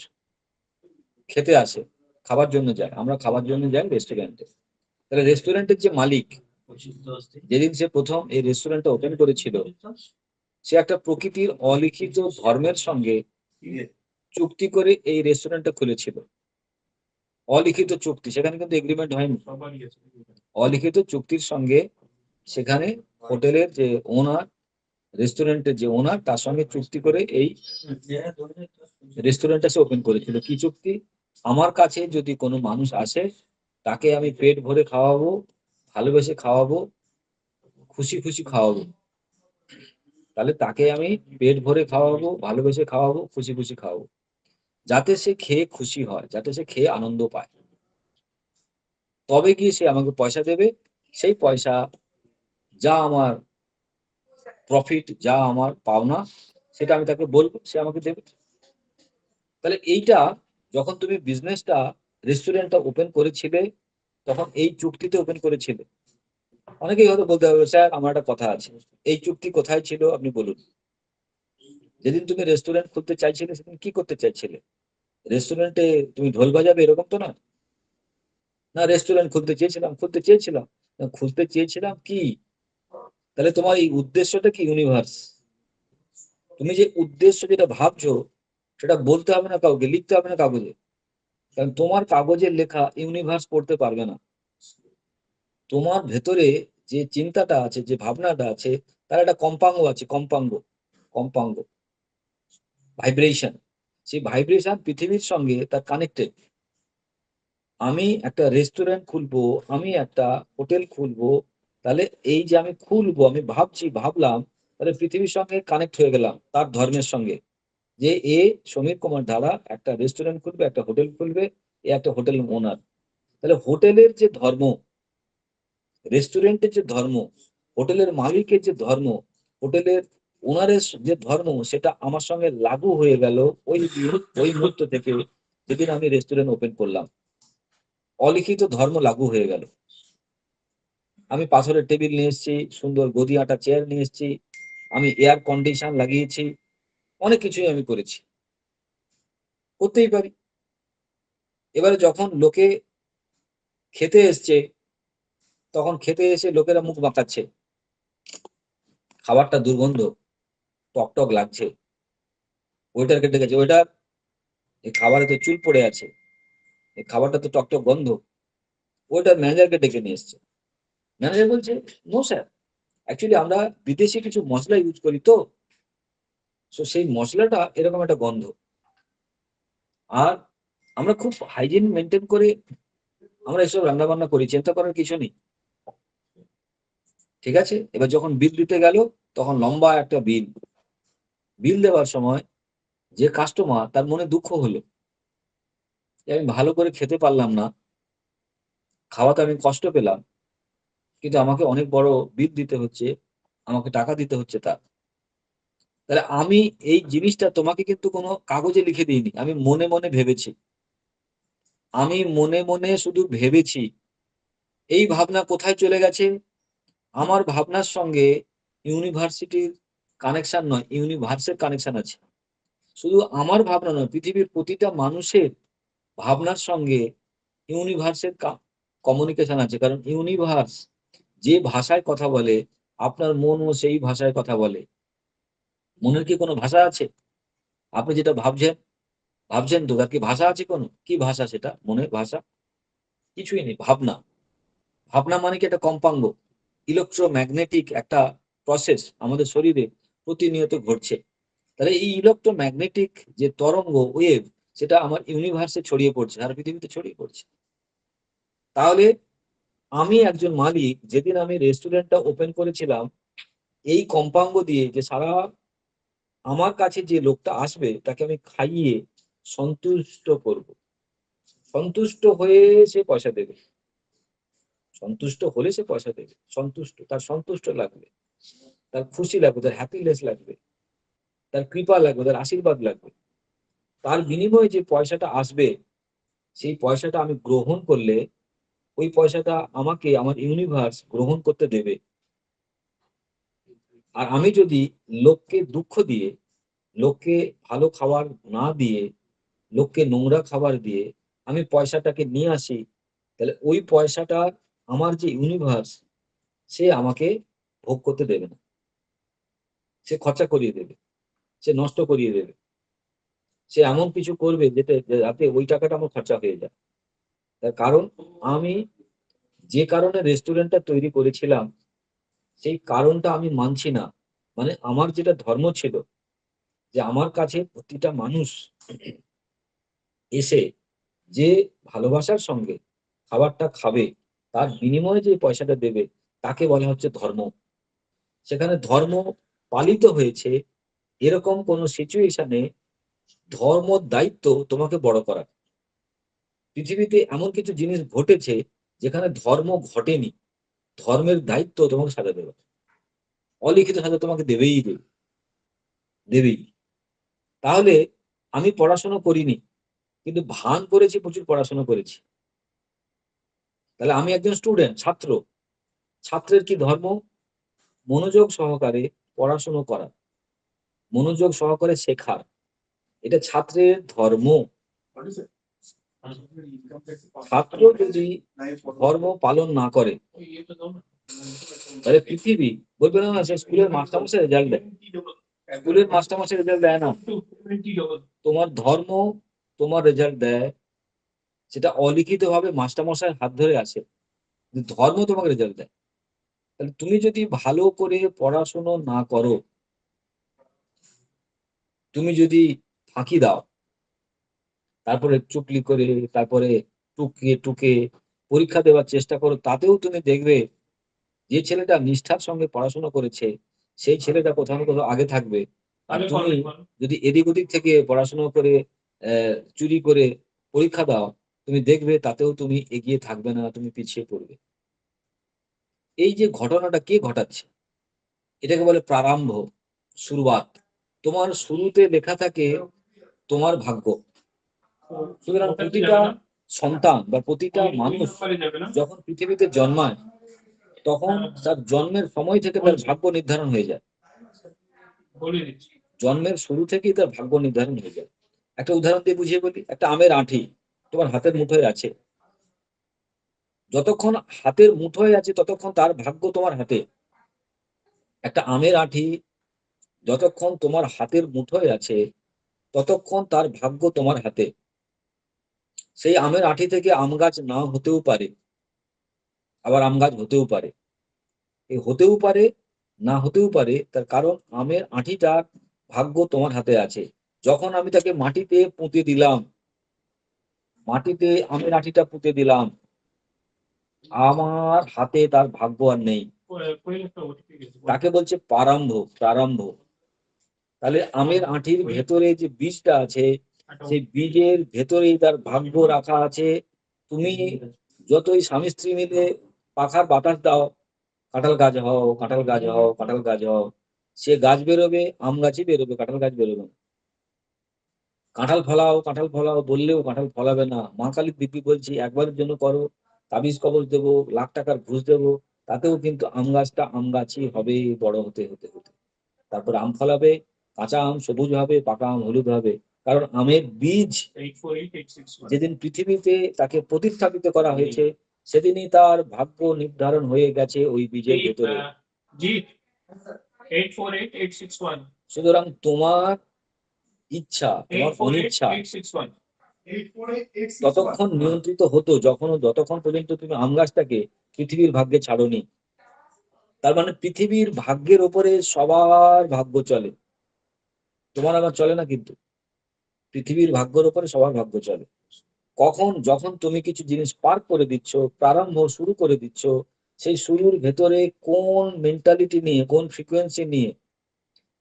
খেতে আসে, খাবার জন্য যায়। আমরা খাবার জন্য যাই রেস্টুরেন্টে। তাহলে রেস্টুরেন্টের যে মালিক, যেদিন সে প্রথম এই রেস্টুরেন্টটা ওপেন করেছিল, সে একটা প্রকৃতির অলিখিত ধর্মের সঙ্গে চুক্তি করে এই রেস্টুরেন্টটা খুলেছিল। অলিখিত চুক্তি, সেখানে কিন্তু এগ্রিমেন্ট হয়নি। অলিখিত চুক্তির সঙ্গে সেখানে হোটেলের যে ওনার, রেস্টুরেন্টের যে ওনার, তার সঙ্গে চুক্তি করে এই রেস্টুরেন্টটা সে ওপেন করেছিল। কি চুক্তি? আমার কাছে যদি কোনো মানুষ আসে, তাকে আমি পেট ভরে খাওয়াবো, ভালোবেসে খাওয়াবো, খুশি খুশি খাওয়াবো। তাহলে তাকে আমি পেট ভরে খাওয়াবো, ভালোবেসে খাওয়াবো, খুশি খুশি খাওয়াবো, যাতে সে খেয়ে খুশি হয়, যাতে সে খেয়ে আনন্দ পায়। তবে গিয়ে সে আমাকে পয়সা দেবে। সেই পয়সা, যা আমার প্রফিট, যা আমার পাওনা, সেটা আমি তাকে বলবো, সে আমাকে দেবে। তাহলে এইটা, যখন তুমি বিজনেসটা, রেস্টুরেন্টটা ওপেন করেছিলে, তখন এই চুক্তিতে ওপেন করেছিলে। অনেকেই হয়তো বলতে হবে, স্যার আমার একটা কথা আছে, এই চুক্তি কোথায় ছিল আপনি বলুন। যেদিন তুমি রেস্টুরেন্ট খুলতে চাইছিলে, সেদিন কি করতে চাইছিলে? রেস্টুরেন্টে তুমি ঢোল বাজাবে এরকম তো না। না, রেস্টুরেন্ট খুলতে চেয়েছিলাম, খুলতে চেয়েছিলাম। না, খুলতে চেয়েছিলাম কি? তাহলে তোমার এই উদ্দেশ্যটা কি? ইউনিভার্স। তুমি যে উদ্দেশ্য যেটা ভাবছো, সেটা বলতে হবে না কাউকে, লিখতে হবে না কাগজে। কারণ তোমার কাগজের লেখা ইউনিভার্স পড়তে পারবে না। তোমার ভেতরে যে চিন্তাটা আছে, যে ভাবনাটা আছে, তার একটা কম্পাঙ্গ আছে, কম্পাঙ্গ, কম্পাঙ্গ, ভাইব্রেশন। সেই ভাইব্রেশন পৃথিবীর সঙ্গে তার কানেক্টেড। আমি একটা রেস্টুরেন্ট খুলবো, আমি একটা হোটেল খুলবো, তাহলে এই যে আমি খুলবো, আমি ভাবছি, ভাবলাম, তাহলে পৃথিবীর সঙ্গে কানেক্ট হয়ে গেলাম, তার ধর্মের সঙ্গে। যে এ সমীর কুমার ধারা একটা রেস্টুরেন্ট খুলবে, একটা হোটেল খুলবে, এ একটা হোটেল ওনার। তাহলে হোটেলের যে ধর্ম, রেস্টুরেন্টের যে ধর্ম, হোটেলের মালিকের যে ধর্ম, হোটেলের ওনারের যে ধর্ম, সেটা আমার সঙ্গে লাগু হয়ে গেল ওই ওই মুহূর্ত থেকে, যেদিন আমি রেস্টুরেন্ট ওপেন করলাম। অলিখিত ধর্ম লাগু হয়ে গেল। আমি পাথরের টেবিল নিয়ে এসেছি, সুন্দর গদি আটা চেয়ার নিয়ে এসেছি, আমি এয়ার কন্ডিশন লাগিয়েছি, অনেক কিছুই আমি করেছি, করতেই পারি। এবারে যখন লোকে খেতে এসছে, তখন খেতে এসে লোকেরা মুখ বাঁকাচ্ছে, খাবারটা দুর্গন্ধ, টক লাগছে, ওয়েটারকে ডেকেছে, ওয়েটার এই খাবারে তো চুল পড়ে আছে, এই খাবারটা তো টক গন্ধ। ওয়েটার ম্যানেজারকে ডেকে নিয়ে এসছে, ম্যানেজার বলছে, নো স্যার, অ্যাকচুয়ালি আমরা বিদেশি কিছু মশলা ইউজ করি তো, সো সেই মশলাটা এরকম একটা গন্ধ। আর আমরা খুব হাইজিন মেনটেন করে আমরা এসব রান্না বান্না করি, চিন্তা করার কিছু নেই। ঠিক আছে, এবার যখন বিল দিতে গেল, তখন লম্বা একটা বিল। বিল দেওয়ার সময় যে কাস্টমার, তার মনে দুঃখ হলো যে আমি ভালো করে খেতে পারলাম না, খাওয়াতে আমি কষ্ট পেলাম, কিন্তু আমাকে অনেক বড় বিল দিতে হচ্ছে, আমাকে টাকা দিতে হচ্ছে তার। তাহলে আমি এই জিনিসটা তোমাকে কিন্তু কোনো কাগজে লিখে দিইনি, আমি মনে মনে ভেবেছি, আমি মনে মনে শুধু ভেবেছি। এই ভাবনা কোথায় চলে গেছে? আমার ভাবনার সঙ্গে ইউনিভার্সিটির কানেকশন নয়, ইউনিভার্সের কানেকশন আছে। শুধু আমার ভাবনা নয়, পৃথিবীর প্রতিটা মানুষের ভাবনার সঙ্গে ইউনিভার্সের কমিউনিকেশন আছে। কারণ ইউনিভার্স যে ভাষায় কথা বলে, আপনার মনও সেই ভাষায় কথা বলে। মনের কি কোনো ভাষা আছে? আপনি যেটা ভাবছেন, ভাবছেন তো, তার কি ভাষা আছে কোনো? কি ভাষা সেটা? মনের ভাষা? কিছুই নেই, ভাবনা। ভাবনা মানে কি একটা কম্পাঙ্গ, ইলেকট্রোম্যাগনেটিক একটা প্রসেস আমাদের শরীরে প্রতিনিয়ত ঘটছে। তাহলে এই ইলেকট্রোম্যাগনেটিক যে তরঙ্গ, ওয়েভ, সেটা আমার ইউনিভার্সে ছড়িয়ে পড়ছে, সারা পৃথিবীতে ছড়িয়ে পড়ছে। তাহলে আমি একজন মালিক, যেদিন আমি রেস্টুরেন্টটা ওপেন করেছিলাম, এই কম্পাঙ্গ দিয়ে যে সারা আমার কাছে যে লোকটা আসবে তাকে আমি খাইয়ে সন্তুষ্ট করব, সন্তুষ্ট হয়ে সে পয়সা দেবে, সন্তুষ্ট হলে সে পয়সা দেবে, সন্তুষ্ট, তার সন্তুষ্ট লাগবে, তার খুশি লাগবে, তার হ্যাপিনেস লাগবে, তার কৃপা লাগবে, তার আশীর্বাদ লাগবে। তার বিনিময়ে যে পয়সাটা আসবে, সেই পয়সাটা আমি গ্রহণ করলে ওই পয়সাটা আমাকে আমার ইউনিভার্স গ্রহণ করতে দেবে। আর আমি যদি লোককে দুঃখ দিয়ে, লোককে ভালো খাবার না দিয়ে, লোককে নোংরা খাবার দিয়ে আমি পয়সাটাকে নিয়ে আসি, তাহলে ওই পয়সাটা আমার যে ইউনিভার্স, সে আমাকে ভোগ করতে দেবে না, সে খরচা করিয়ে দেবে, সে নষ্ট করিয়ে দেবে, সে এমন কিছু করবে যাতে ওই টাকাটা আমার খরচা হয়ে যায়। তার কারণ আমি যে কারণে রেস্টুরেন্টটা তৈরি করেছিলাম, সেই কারণটা আমি মানছি না। মানে আমার যেটা ধর্ম ছিল, যে আমার কাছে প্রতিটা মানুষ এসে যে ভালোবাসার সঙ্গে খাবারটা খাবে, তার বিনিময়ে যে পয়সাটা দেবে, তাকে বলা হচ্ছে ধর্ম। সেখানে ধর্ম পালিত হয়েছে এরকম কোন সিচুয়েশনে ধর্ম দায়িত্ব তোমাকে বড় করা। পৃথিবীতে এমন কিছু জিনিস ঘটেছে যেখানে ধর্ম ঘটেনি, ধর্মের দায়িত্ব তোমাকে সাজা দেবে, অলিখিত সাজা তোমাকে দেবেই দেবে, দেবেই। তাহলে আমি পড়াশোনা করিনি, কিন্তু ভান করেছি প্রচুর পড়াশোনা করেছি। তাহলে আমি একজন স্টুডেন্ট, ছাত্র। ছাত্রের কি ধর্ম? মনোযোগ সহকারে পড়াশোনা করা, মনোযোগ সহকারে শেখার, এটা ছাত্রের ধর্ম। ছাত্র যদি ধর্ম পালন না করে, তাহলে পৃথিবী বলবে না সে স্কুলের মাস্টারমশাই রেজাল্ট দেয়, স্কুলের মাস্টারমশাই রেজাল্ট দেয় না, তোমার ধর্ম তোমার রেজাল্ট দেয়, সেটা অলিখিত ভাবে মাস্টারমশাই হাত ধরে আসে, ধর্ম তোমাকে রেজাল্ট দেয়। তাহলে তুমি যদি ভালো করে পড়াশোনা না করো, তুমি যদি ফাঁকি দাও, তারপরে চুকলি করে, তারপরে টুকে টুকে পরীক্ষা দেওয়ার চেষ্টা করো, তাতেও তুমি দেখবে যে ছেলেটা নিষ্ঠার সঙ্গে পড়াশোনা করেছে, সেই ছেলেটা কোথাও না কোথাও আগে থাকবে। আর তুমি যদি এদিক ওদিক থেকে পড়াশোনা করে চুরি করে পরীক্ষা দাও, তুমি দেখবে তাতেও তুমি এগিয়ে থাকবে না, তুমি পিছিয়ে পড়বে। এই যে ঘটনাটা কে ঘটাচ্ছে, এটাকে বলে প্রারম্ভ, শুরুয়াত। তোমার শুরুতে লেখা থাকে তোমার ভাগ্য। সুতরাং প্রতিটা সন্তান বা প্রতিটা মানুষ যখন পৃথিবীতে জন্মায়, তখন তার জন্মের সময় থেকে তার ভাগ্য নির্ধারণ হয়ে যায়। বলে দিচ্ছি। জন্মের শুরু থেকেই তার ভাগ্য নির্ধারণ হয়ে যায়। একটা উদাহরণ দিয়ে বুঝিয়ে বলি, একটা আমের আঁটি তোমার হাতের মুঠোয় আছে। যতক্ষণ হাতের মুঠোয় আছে ততক্ষণ তার ভাগ্য তোমার হাতে। একটা আমের আঁটি যতক্ষণ তোমার হাতের মুঠোয় আছে ততক্ষণ তার ভাগ্য তোমার হাতে। সেই আমের আঁটি থেকে আম গাছ না হতেও পারে, আবার আম গাছ হতেও পারে। এই হতেও পারে, না হতেও পারে, তার কারণ আমের আঁটিটার ভাগ্য তোমার হাতে আছে। যখন আমি তাকে মাটিতে পুঁতে দিলাম, মাটিতে আমের আঁটিটা পুঁতে দিলাম, আমার হাতে তার ভাগ্য আর নেই। তাকে বলছে প্রারম্ভ, প্রারম্ভ। তাহলে আমের আঁটির ভেতরে যে বীজটা আছে, সেই বীজের ভেতরেই তার ভাগ্য রাখা আছে। তুমি যতই স্বামী স্ত্রী মিলে পাখার বাতাস দাও, কাঁঠাল গাছ হও, কাঁঠাল গাছ হও, কাঁঠাল গাছ হও, সে গাছ বেরোবে, আম গাছই বেরোবে, কাঁঠাল গাছ বেরোবে না। কাঁঠাল ফলাও বললেও কাঁঠাল ফলাবে না। মা কালীর দিব্যি বলছি, একবারের জন্য করো, তাবিজ কবজ দেবো, লাখ টাকার ঘুষ দেবো, তাতেও কিন্তু আম গাছটা আম গাছই হবে, বড় হতে হতে হতে। তারপর আম ফলাবে, কাঁচা আম সবুজ হবে, পাকা আম হলুদ হবে। কারণ আমের বীজ যেদিন পৃথিবীতে তাকে প্রতিস্থাপিত করা হয়েছে, সেদিনই তার ভাগ্য নির্ধারণ হয়ে গেছে ওই বীজের ভেতরে। সুতরাং তোমার ইচ্ছা, তোমার অনিচ্ছা ততক্ষণ নিয়ন্ত্রিত হতো যতক্ষণ পর্যন্ত তুমি আম গাছটাকে পৃথিবীর ভাগ্যে ছাড়োনি। তার মানে পৃথিবীর ভাগ্যের ওপরে সবার ভাগ্য চলে, তোমার আমার চলে না। কিন্তু পৃথিবীর ভাগ্যের ওপরে সবার ভাগ্য চলে। যখন তুমি কিছু জিনিস পার করে দিচ্ছ, প্রারম্ভ শুরু করে দিচ্ছ, সেই শুরুর ভেতরে কোন মেন্টালিটি নিয়ে, কোন ফ্রিকোয়েন্সি নিয়ে।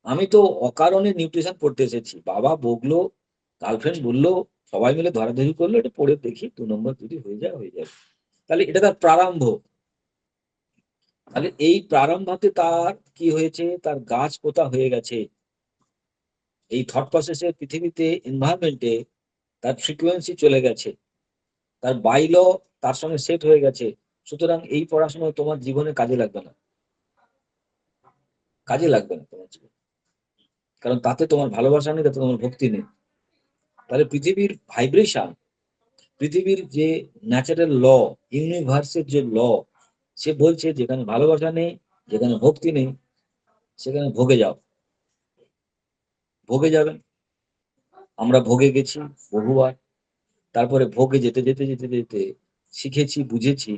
আমি তো অকারণে নিউট্রিশন পড়তে এসেছি, বাবা বকলো, গার্লফ্রেন্ড বললো, সবাই মিলে ধরাধরি করলো, এটা পড়ে দেখি 2 নম্বর যদি হয়ে যায় হয়ে যাবে। তাহলে এটা তার প্রারম্ভ। তাহলে এই প্রারম্ভতে তার কি হয়েছে, তার গাছ পোতা হয়ে গেছে। এই থট প্রসেসে পৃথিবীতে এনভায়রনমেন্টে তার ফ্রিকোয়েন্সি চলে গেছে, তার বাইল তার সঙ্গে সেট হয়ে গেছে। সুতরাং এই পড়াশোনা তোমার জীবনে কাজে লাগবে না, কাজে লাগবে না তোমার জীবনে। কারণ তাতে তোমার ভালোবাসা নেই, তাতে তোমার ভক্তি নেই। তাহলে পৃথিবীর ভাইব্রেশন, পৃথিবীর যে ন্যাচারাল ল, ইউনিভার্সের যে ল, সে বলছে যেখানে ভালোবাসা নেই, যেখানে ভক্তি নেই, সেখানে ভোগে যাও, ভোগে যাবেন। আমরা ভোগে গেছি বহুবার। তারপরে ভোগে যেতে যেতে যেতে যেতে শিখেছি, বুঝেছি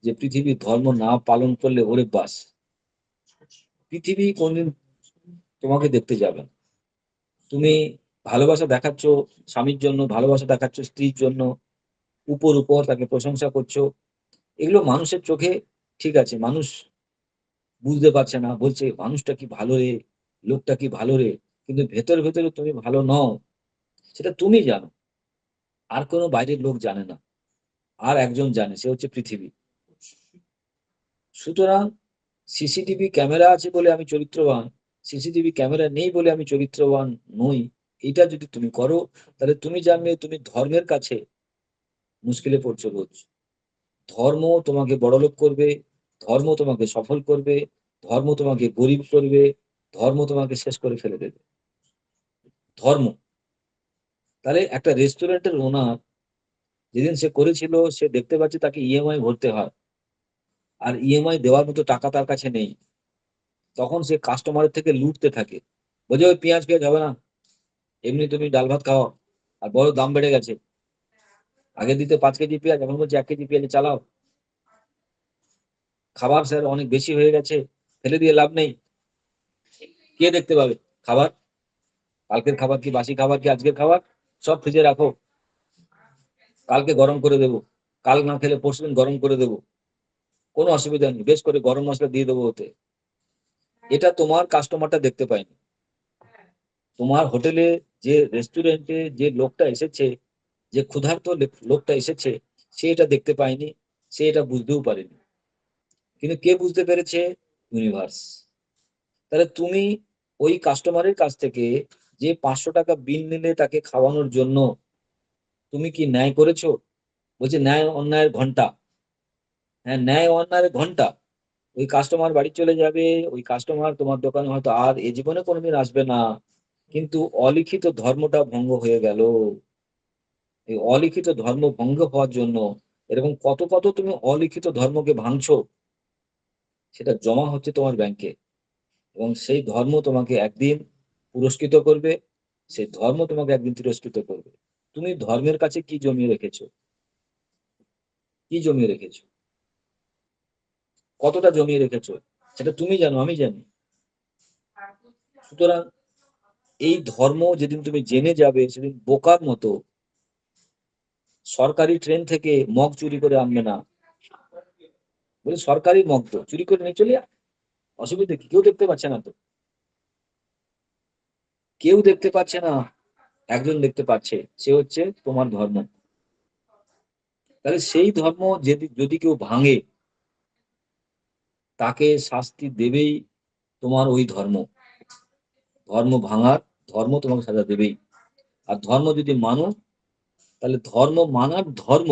যে পৃথিবীর ধর্ম না পালন করলে ওরে বাস, পৃথিবী কোনদিন তোমাকে দেখতে যাবে না। তুমি ভালোবাসা দেখাচ্ছ স্বামীর জন্য, ভালোবাসা দেখাচ্ছ স্ত্রীর জন্য, উপর উপর তাকে প্রশংসা করছো, এগুলো মানুষের চোখে ঠিক আছে, মানুষ বুঝতে পারছে না, বলছে মানুষটা কি ভালো রে, লোকটা কি ভালো রে। কিন্তু ভেতরে ভেতরে তুমি ভালো নও, সেটা তুমি জানো, আর কোনো বাইরের লোক জানে না। আর একজন জানে, সে হচ্ছে পৃথিবী। সুতরাং সিসিটিভি ক্যামেরা আছে বলে আমি চরিত্রবান, সিসিটিভি ক্যামেরা নেই বলে আমি চরিত্রবান নই, এটা যদি তুমি করো, তাহলে তুমি জানবে তুমি ধর্মের কাছে মুশকিলে পড়ছো রোজ। ধর্ম তোমাকে বড়লোক করবে, ধর্ম তোমাকে সফল করবে, ধর্ম তোমাকে গরিব করবে, ধর্ম তোমাকে শেষ করে ফেলে দেবে। ধর্ম। তাহলে একটা রেস্টুরেন্টের ওনার যেদিন সে করেছিল, সে দেখতে পাচ্ছে তাকে ইএমআই ভরতে হয়, আর ইএমআই দেওয়ার মতো টাকা তার কাছে নেই। তখন সে কাস্টমারের থেকে লুটতে থাকে, বলছে ওই পেঁয়াজ হবে না, এমনি তুমি ডাল ভাত খাও, আর বড় দাম বেড়ে গেছে, আগে দিতে 5 কেজি পেঁয়াজ, এখন বলছে 1 কেজি পেঁয়াজে চালাও। খাবার স্যার অনেক বেশি হয়ে গেছে, ফেলে দিয়ে লাভ নেই, কে দেখতে পাবে খাবার? কালকের খাবার কি বাসি খাবার কি আজকের খাবার? সব ফ্রিজে রাখো, কালকে গরম করে দেবো, কাল না খেলে পরশুদিন গরম করে দেবো, কোনো অসুবিধা নেই, বেশ করে গরম মশলা দিয়ে দেবো ওতে। এটা তোমার কাস্টমারটা দেখতে পায়নি। তোমার হোটেলে, যে রেস্টুরেন্টে যে লোকটা এসেছে, যে ক্ষুধার্ত লোকটা এসেছে, সে এটা দেখতে পায়নি, সে এটা বুঝতেও পারেনি। কিন্তু কে বুঝতে পেরেছে? ইউনিভার্স। তাহলে তুমি ওই কাস্টমারের কাছ থেকে যে 500 টাকা বিল নিলে তাকে খাওয়ানোর জন্য, তুমি কি ন্যায় করেছো? বলছে ন্যায় অন্যায়ের ঘন্টা। হ্যাঁ, ন্যায় অন্যায়ের ঘন্টা। ওই কাস্টমার বাড়ি চলে যাবে, ওই কাস্টমার তোমার দোকানে হয়তো আর এ জীবনে কোনোদিন আসবে না, কিন্তু অলিখিত ধর্মটা ভঙ্গ হয়ে গেল। এই অলিখিত ধর্ম ভঙ্গ হওয়ার জন্য এরকম কত কত তুমি অলিখিত ধর্মকে ভাঙছো, সেটা জমা হচ্ছে তোমার ব্যাংকে, এবং সেই ধর্ম তোমাকে একদিন পুরস্কৃত করবে, সেই ধর্ম তোমাকে একদিন তিরস্কৃত করবে। তুমি ধর্মের কাছে কি জমিয়ে রেখেছো? কি জমিয়ে রেখেছো? কতটা জমিয়ে রেখেছো? সেটা তুমি জানো, আমি জানি। সুতরাং এই ধর্ম যেদিন তুমি জেনে যাবে, সেদিন বোকার মতো সরকারি ট্রেন থেকে মগ চুরি করে আনবে না। বলে সরকারি মগ তো চুরি করে নিয়ে চলে আয়। অসুবিধা কি? কেউ দেখতে পাচ্ছে না তো। কেউ দেখতে পাচ্ছে না। একজন দেখতে পাচ্ছে, সে হচ্ছে তোমার ধর্ম। তাহলে সেই ধর্ম যদি যদি কেউ ভাঙে, তাকে শাস্তি দেবেই তোমার ওই ধর্ম। ধর্ম ভাঙার, ধর্ম তোমাকে সাজা দেবেই। আর ধর্ম যদি মানো, তাহলে ধর্ম মানার ধর্ম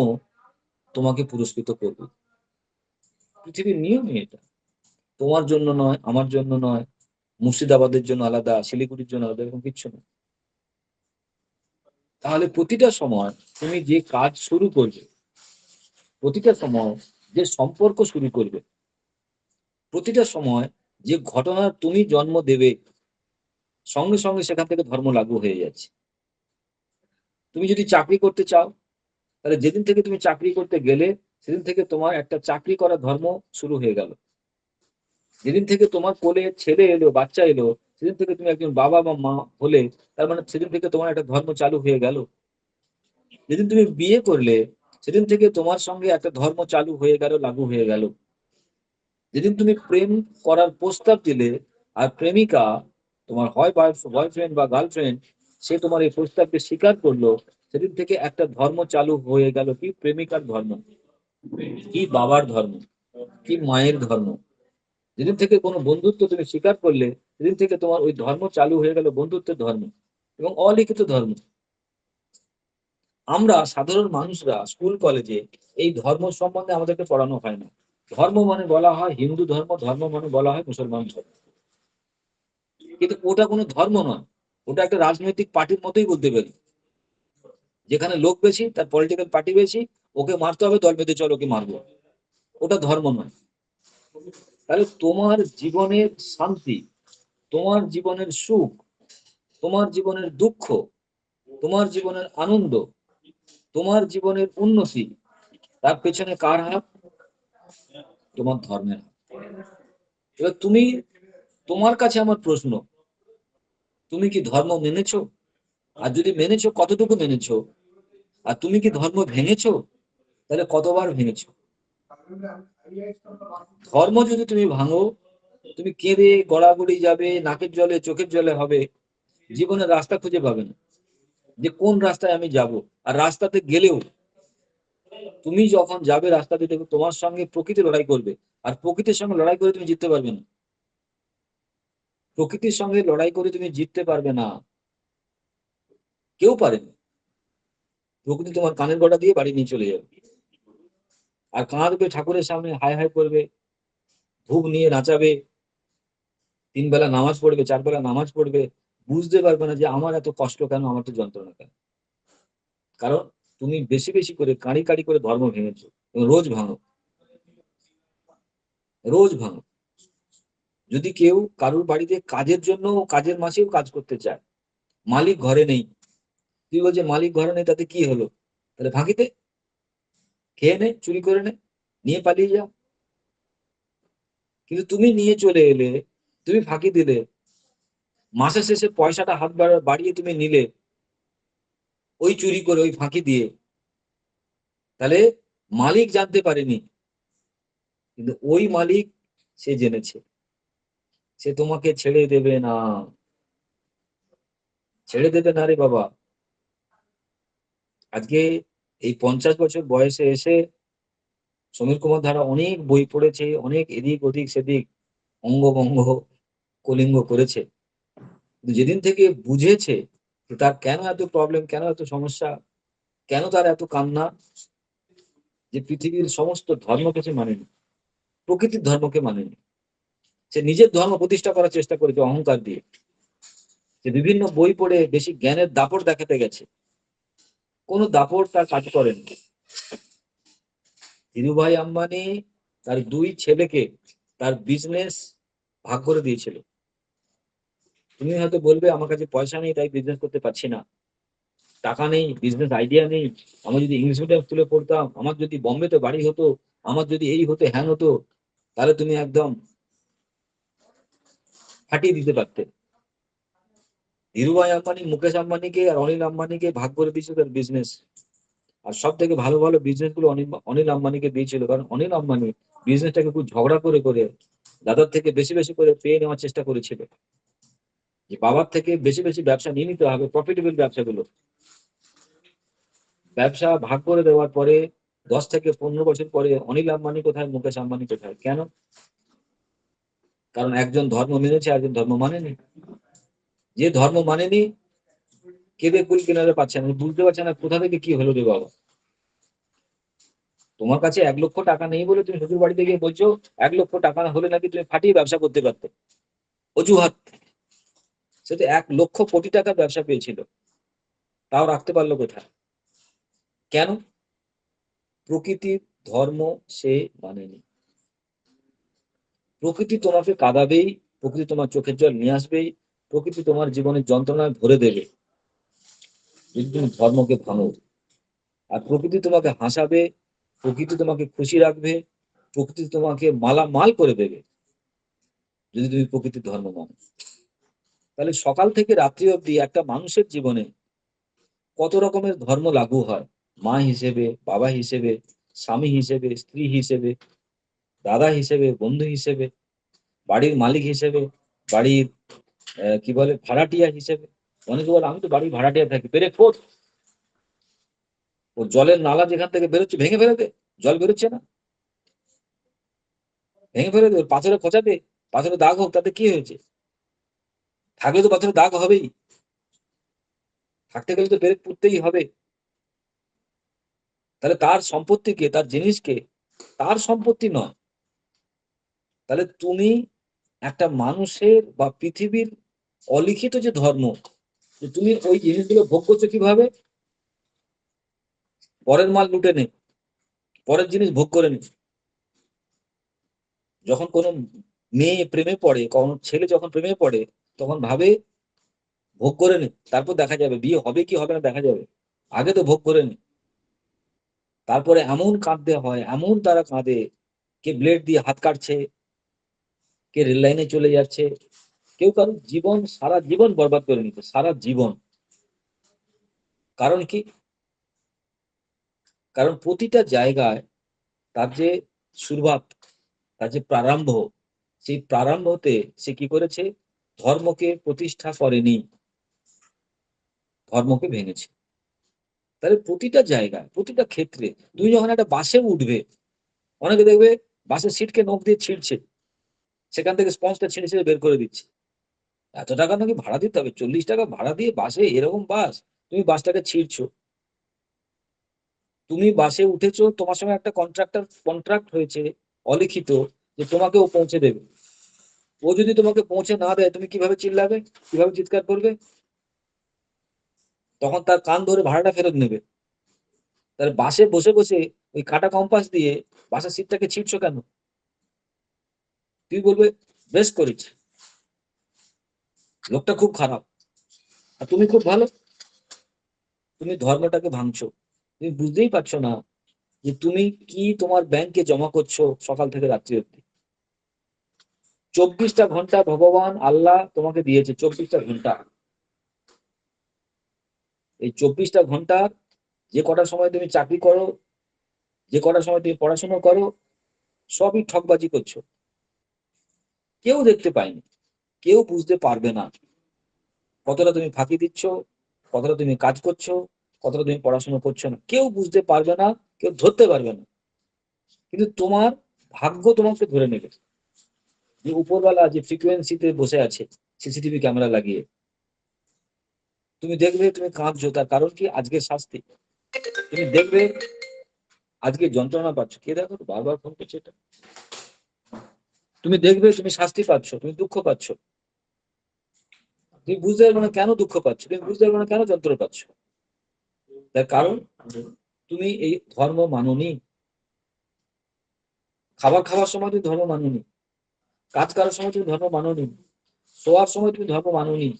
তোমাকে পুরস্কৃত করবে। পৃথিবীর নিয়মই এটা। তোমার জন্য নয়, আমার জন্য নয়, মুর্শিদাবাদের জন্য আলাদা, শিলিগুড়ির জন্য আলাদা, এরকম কিচ্ছু না। তাহলে প্রতিটা সময় তুমি যে কাজ শুরু করবে, প্রতিটা সময় যে সম্পর্ক শুরু করবে, প্রতিটা সময় যে ঘটনার তুমি জন্ম দেবে, সঙ্গে সঙ্গে সেখান থেকে ধর্ম লাগু হয়ে যাচ্ছে। তুমি যদি চাকরি করতে চাও, তাহলে যেদিন থেকে তুমি চাকরি করতে গেলে, সেদিন থেকে তোমার একটা চাকরি করার ধর্ম শুরু হয়ে গেল। যেদিন থেকে তোমার কোলে ছেলে এলো, বাচ্চা এলো, সেদিন থেকে তুমি একজন বাবা বা মা হলে, তার মানে সেদিন থেকে তোমার একটা ধর্ম চালু হয়ে গেল। যেদিন তুমি বিয়ে করলে, সেদিন থেকে তোমার সঙ্গে একটা ধর্ম চালু হয়ে গেল, লাগু হয়ে গেল। যেদিন তুমি প্রেম করার প্রস্তাব দিলে, আর প্রেমিকা, তোমার হয় বয়ফ্রেন্ড বা গার্লফ্রেন্ড, সে তোমার এই প্রস্তাবকে স্বীকার করলো, সেদিন থেকে একটা ধর্ম চালু হয়ে গেল। কি? প্রেমিকার ধর্ম, কি বাবার ধর্ম, কি মায়ের ধর্ম। যেদিন থেকে কোনো বন্ধুত্ব তুমি স্বীকার করলে, সেদিন থেকে তোমার ওই ধর্ম চালু হয়ে গেল, বন্ধুত্বের ধর্ম, এবং অলিখিত ধর্ম। আমরা সাধারণ মানুষরা স্কুল কলেজে এই ধর্ম সম্বন্ধে আমাদেরকে পড়ানো হয় না। ধর্ম মানে বলা হয় হিন্দু ধর্ম, ধর্ম মানে বলা হয় মুসলমান ধর্ম। কিন্তু ওটা কোনো ধর্ম নয়। ওটা একটা রাজনৈতিক পার্টির মতোই বলতে পারি। যেখানে লোক বেশি, তার পলিটিক্যাল পার্টি বেশি, ওকে মারতে হবে, দল বেঁধে চল ওকে মারবো। ওটা ধর্ম নয়। তাহলে তোমার জীবনের শান্তি, তোমার জীবনের সুখ, তোমার জীবনের দুঃখ, তোমার জীবনের আনন্দ, তোমার জীবনের উন্নতি, তার পেছনে কার হাত? তোমার ধর্মের হাত। এবার তুমি, তোমার কাছে আমার প্রশ্ন, তুমি কি ধর্ম মেনেছো? আর যদি মেনেছো, কতটুকু মেনেছো? আর তুমি কি ধর্ম ভেঙেছো? তাহলে কতবার ভেঙেছো? ধর্ম যদি তুমি ভাঙো, তুমি কেঁদে গড়াগড়ি যাবে, নাকের জলে চোখের জলে হবে, জীবনের রাস্তা খুঁজে পাবে না, যে কোন রাস্তায় আমি যাব। আর রাস্তাতে গেলেও, তুমি যখন যাবে রাস্তাতে, দেখো তোমার সঙ্গে প্রকৃতি লড়াই করবে। আর প্রকৃতির সঙ্গে লড়াই করে তুমি জিততে পারবে না। প্রকৃতির সঙ্গে লড়াই করে তুমি জিততে পারবে না। কেউ পারেনি। প্রকৃতি তোমার কানের গোড়া দিয়ে বাড়ি নিয়ে চলে যাবে, আর কাঁদবে, ঠাকুরের সামনে হাই হাই করবে, ধূপ নিয়ে নাচাবে, 3 বেলা নামাজ পড়বে, 4 বেলা নামাজ পড়বে। বুঝতে পারবে না যে আমার এত কষ্ট কেন, আমার তো যন্ত্রণা কেন। কারণ তুমি বেশি বেশি করে কাঁড়ি কাঁড়ি করে ধর্ম ভেঙেছো। এবং রোজ ভাঙো, রোজ ভাঙো। যদি কেউ কারুর বাড়িতে কাজের জন্য, কাজের মাসেও কাজ করতে চায়, মালিক ঘরে নেই, তুই বলছে মালিক ঘরে নেই, তাতে কি হলো? তাহলে ফাঁকিতে খেয়ে নে, চুরি করে নে, নিয়ে পালিয়ে যাও। কিন্তু তুমি নিয়ে চলে এলে, তুমি ফাঁকি দিলে, মাসের শেষে পয়সাটা হাত বাড়িয়ে তুমি নিলে, ওই চুরি করে, ওই ফাঁকি দিয়ে। তাহলে মালিক জানতে পারেনি, কিন্তু ওই মালিক, সে জেনেছে। সে তোমাকে ছেড়ে দেবে না, ছেড়ে দেবে না রে বাবা। আজকে এই 50 বছর বয়সে এসে সমীর কুমার ধারা অনেক বই পড়েছে, অনেক এদিক ওদিক সেদিক অঙ্গভঙ্গ কলিঙ্গ করেছে। কিন্তু যেদিন থেকে বুঝেছে যে তার কেন এত প্রবলেম, কেন এত সমস্যা, কেন তার এত কান্না, যে পৃথিবীর সমস্ত ধর্মকে সে মানেনি, প্রকৃতির ধর্মকে মানেনি। সে নিজের ধর্ম প্রতিষ্ঠা করার চেষ্টা করেছে অহংকার দিয়ে। যে বিভিন্ন বই পড়ে বেশি জ্ঞানের দাপট দেখাতে গেছে, কোনো দাপট তার কাজ করেনি। ধীরুভাই আম্বানি তার 2 ছেলেকে তার বিজনেস ভাগ করে দিয়েছিল। তুমি হয়তো বলবে আমার কাছে পয়সা নেই তাই বিজনেস করতে পারছি না, টাকা নেই, বিজনেস আইডিয়া নেই, আমি যদি ইংলিশ মিডিয়াম স্কুলে পড়তাম, আমার যদি বম্বেতে বাড়ি হতো, আমার যদি এই হতো হ্যান হতো, তাহলে তুমি একদম ফাটিয়ে দিতে পারতে। ধীরুভাই আম্বানি মুকেশ আম্বানিকে আর অনিল আম্বানিকে ভাগ করে দিয়েছিল তার বিজনেস। আর সব থেকে ভালো ভালো বিজনেস গুলো অনিল আম্বানিকে দিয়েছিল, কারণ অনিল আম্বানি বিজনেসটাকে খুব ঝগড়া করে করে দাদার থেকে বেশি বেশি করে পেয়ে নেওয়ার চেষ্টা করেছিল, যে বাবার থেকে বেশি বেশি ব্যবসা নিয়ে নিতে হবে, প্রফিটেবল ব্যবসাগুলো। ব্যবসা ভাগ করে দেওয়ার পরে 10 থেকে 15 বছর পরে অনিল আম্বানি কোথায়, মুকেশ আম্বানি কোথায়? কেন? কারণ একজন ধর্ম মেনেছে, একজন ধর্ম মানেনি। যে ধর্ম মানেনি কেঁদে কুল কিনারে পাচ্ছে না, বুঝতে পারছে না কোথা থেকে কি হলো রে বাবা। তোমার কাছে 1 লক্ষ টাকা নেই বলে তুমি শ্বশুর বাড়িতে গিয়ে বলছো 1 লক্ষ টাকা হলে নাকি তুমি ফাটিয়ে ব্যবসা করতে পারতে, অজুহাত। সে তো 1 লক্ষ কোটি টাকার ব্যবসা পেয়েছিল, তাও রাখতে পারলো কোথায়? কেন? প্রকৃতির ধর্ম সে মানেনি। প্রকৃতি তোমাকে কাঁদাবেই, প্রকৃতি তোমার চোখের জল নিয়ে আসবেই, প্রকৃতি তোমার জীবনের যন্ত্রণায় ভরে দেবে যদি তুমি ধর্মকে ভাঙো। আর প্রকৃতি তোমাকে হাসাবে, প্রকৃতি তোমাকে খুশি রাখবে, প্রকৃতি তোমাকে মালামাল করে দেবে যদি তুমি প্রকৃতির ধর্ম মানো। তাহলে সকাল থেকে রাত্রি অবধি একটা মানুষের জীবনে কত রকমের ধর্ম লাগু হয়, মা হিসেবে, বাবা হিসেবে, স্বামী হিসেবে, স্ত্রী হিসেবে, দাদা হিসেবে, বন্ধু হিসেবে, বাড়ির মালিক হিসেবে, বাড়ির কি বলে ভাড়াটিয়া হিসেবে। অনেকে বলে আমি তো বাড়ির ভাড়াটিয়া থাকি, পেরে খোঁজ ও জলের নালা যেখান থেকে বেরোচ্ছে ভেঙে ফেলে দে, জল বেরোচ্ছে না, ভেঙে ফেলে দে, পাথরে খোঁচা দে, পাথরে দাগ হোক, তাতে কি হয়েছে? থাকলে তো পাথরে দাগ হবেই, থাকতে গেলে তো পেরে পুঁততেই হবে। তাহলে তার সম্পত্তিকে, তার জিনিসকে তার সম্পত্তি নয়। তাহলে তুমি একটা মানুষের বা পৃথিবীর অলিখিত যে ধর্ম, যে তুমি ওই জিনিসগুলো ভোগ করছো কিভাবে? পরের মাল লুটে নে, পরের জিনিস ভোগ করে নে। যখন কোনো মেয়ে প্রেমে পড়ে, কোন ছেলে যখন প্রেমে পড়ে, তখন ভাবে ভোগ করে নে, তারপর দেখা যাবে বিয়ে হবে কি হবে না দেখা যাবে, আগে তো ভোগ করে নে। তারপরে এমন কাঁদতে হয়, এমন তারা কাঁদে, কে ব্লেড দিয়ে হাত কাটছে, কে রেল লাইনে চলে যাচ্ছে, কেউ কারো জীবন সারা জীবন বরবাদ করে নিতে, সারা জীবন। কারণ কি? কারণ প্রতিটা জায়গায় তার যে শুরুয়াত, তার যে প্রারম্ভ, সেই প্রারম্ভতে সে কি করেছে? ধর্মকে প্রতিষ্ঠা করেনি, ধর্মকে ভেঙেছে। তাহলে প্রতিটা জায়গায়, প্রতিটা ক্ষেত্রে তুমি যখন একটা বাসে উঠবে, অনেকে দেখবে বাসের সিটকে নখ দিয়ে ছিঁড়ছে, সেখান থেকে স্পঞ্জটা ছিঁড়ে ছিঁড়ে বের করে দিচ্ছে। এত টাকা নাকি ভাড়া দিতে হবে, 40 টাকা ভাড়া দিয়ে বাসে, এরকম বাস, তুমি বাসটাকে ছিঁড়ছো। তুমি বাসে উঠেছো, তোমার সঙ্গে একটা কন্ট্রাক্ট হয়েছে অলিখিত, যে তোমাকে ও পৌঁছে দেবে। ও যদি তোমাকে পৌঁছে না দেয়, তুমি কিভাবে চিল্লাবে, কিভাবে চিৎকার করবে? তখন তার কান ধরে ভাড়াটা ফেরত নেবে। তাহলে বাসে বসে বসে ওই কাটা কম্পাস দিয়ে বাসের সিটটাকে ছিঁড়ছো কেন? তুই বলবে বেশ করেছি, লোকটা খুব খারাপ, আর তুমি খুব ভালো। তুমি ধর্মটাকে ভাঙছো, তুমি বুঝতেই পারছো না যে তুমি কি তোমার ব্যাংকে জমা করছো সকাল থেকে রাত্রি অব্দি। 24টা ঘন্টা ভগবান আল্লাহ তোমাকে দিয়েছে, 24টা ঘন্টা। এই 24টা ঘন্টা যে কটা সময় তুমি চাকরি করো, যে কটা সময় তুমি পড়াশোনা করো, সবই ঠকবাজি করছো। কেউ দেখতে পায়নি, কেউ বুঝতে পারবে না কতটা তুমি ফাঁকি দিচ্ছ, কতটা তুমি কাজ করছো, কতটা তুমি পড়াশোনা করছো না, কেউ বুঝতে পারবে না, কেউ ধরতে পারবে না। কিন্তু তোমার ভাগ্য তোমাকে ধরে নেবে, যে উপরওয়ালা যে ফ্রিকোয়েন্সিতে বসে আছে সিসিটিভি ক্যামেরা লাগিয়ে। তুমি দেখবে তুমি কাঁদছো, তার কারণ কি? আজকের শাস্তি। তুমি দেখবে আজকে যন্ত্রণা পাচ্ছ, কে দেখো তো বারবার ফোন করছে এটা, তুমি দেখবে তুমি শাস্তি পাচ্ছ, তুমি দুঃখ পাচ্ছ, তুমি বুঝতে পারবে না কেন দুঃখ পাচ্ছ, তুমি বুঝতে পারবে না কেন যন্ত্র পাচ্ছ। তার কারণ তুমি এই ধর্ম মানোনি। খাবার খাওয়ার সময় তুমি ধর্ম মানোনি, কাজ করার সময় তুমি ধর্ম মানোনি, শোয়ার সময় তুমি ধর্ম মানোনি,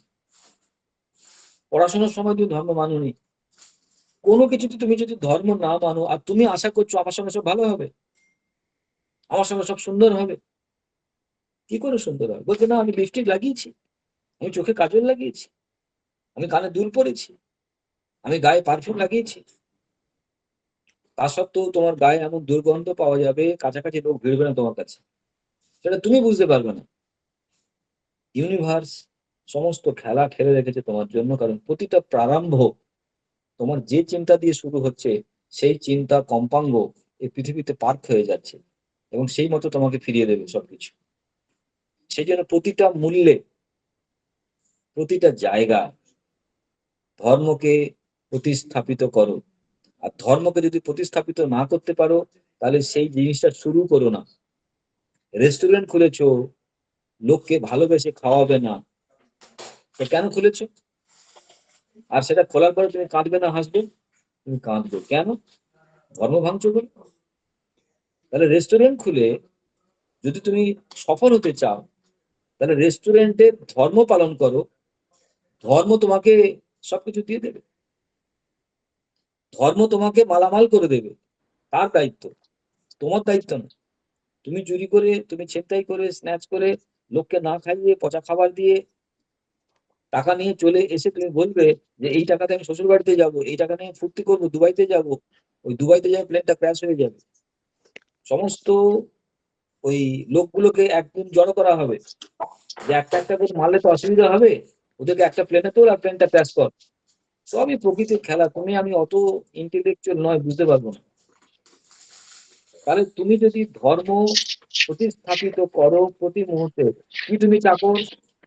পড়াশোনার সময় তুমি ধর্ম মানোনি। কোনো কিছুতে তুমি যদি ধর্ম না মানো আর তুমি আশা করছো আমার সঙ্গে সব ভালো হবে, আমার সঙ্গে সব সুন্দর হবে, কি করে সুন্দর হবে? বলছে না আমি লিপস্টিক লাগিয়েছি, আমি চোখে কাজল লাগিয়েছি, আমি কানে দুল পরেছি, আমি গায়ে পারফিউম লাগিয়েছি, তা সত্ত্বেও তোমার গায়ে এমন দুর্গন্ধ পাওয়া যাবে, কাছাকাছি লোক ভিড়বে না তোমার কাছে, সেটা তুমি বুঝতে পারবে না। ইউনিভার্স সমস্ত খেলা খেলে রেখেছে তোমার জন্য, কারণ প্রতিটা প্রারম্ভ তোমার যে চিন্তা দিয়ে শুরু হচ্ছে সেই চিন্তা কম্পাঙ্গ এই পৃথিবীতে পার্ক হয়ে যাচ্ছে এবং সেই মতো তোমাকে ফিরিয়ে দেবে সবকিছু। সেই জন্য প্রতিটা মূল্যে, প্রতিটা জায়গা ধর্মকে প্রতিস্থাপিত করো। আর ধর্মকে যদি প্রতিস্থাপিত না করতে পারো তাহলে সেই জিনিসটা শুরু করো না। রেস্টুরেন্ট খুলেছো, লোককে ভালোবেসে খাওয়াবে না, তো কেন খুলেছো? আর সেটা খোলার পরে তুমি কাঁদবে না হাসবে? তুমি কাঁদবে কেন? ধর্ম ভাঙছো বলে। তাহলে রেস্টুরেন্ট খুলে যদি তুমি সফল হতে চাও তাহলে রেস্টুরেন্টে ধর্ম পালন করো, ধর্ম তোমাকে সবকিছু দিয়ে দেবে, ধর্ম তোমাকে মালামাল করে দেবে। তার দায়িত্ব, তোমার দায়িত্ব না। তুমি চুরি করে, তুমি ছিনতাই করে, স্ন্যাচ করে, লোককে না খাইয়ে পচা খাবার দিয়ে টাকা নিয়ে চলে এসে তুমি বলবে যে এই টাকাতে আমি শ্বশুর বাড়িতে যাবো, এই টাকা নিয়ে ফুর্তি করবো, দুবাইতে যাব। ওই দুবাইতে যাবে প্লেনটা ক্র্যাশ হয়ে যাবে। সমস্ত ওই লোকগুলোকে একদিন জড়ো করা হবে যে একটা একটা করে মারলে তো অসুবিধা হবে, ওদেরকে একটা প্লেনে তোল আর প্লেনটা ক্র্যাশ কর। সবই প্রকৃতির খেলা, তুমি আমি অত ইন্টেলেকচুয়াল নয়, বুঝতে পারবো না। তাহলে তুমি যদি ধর্ম প্রতিস্থাপিত করো প্রতি মুহূর্তে, কি তুমি চাকর,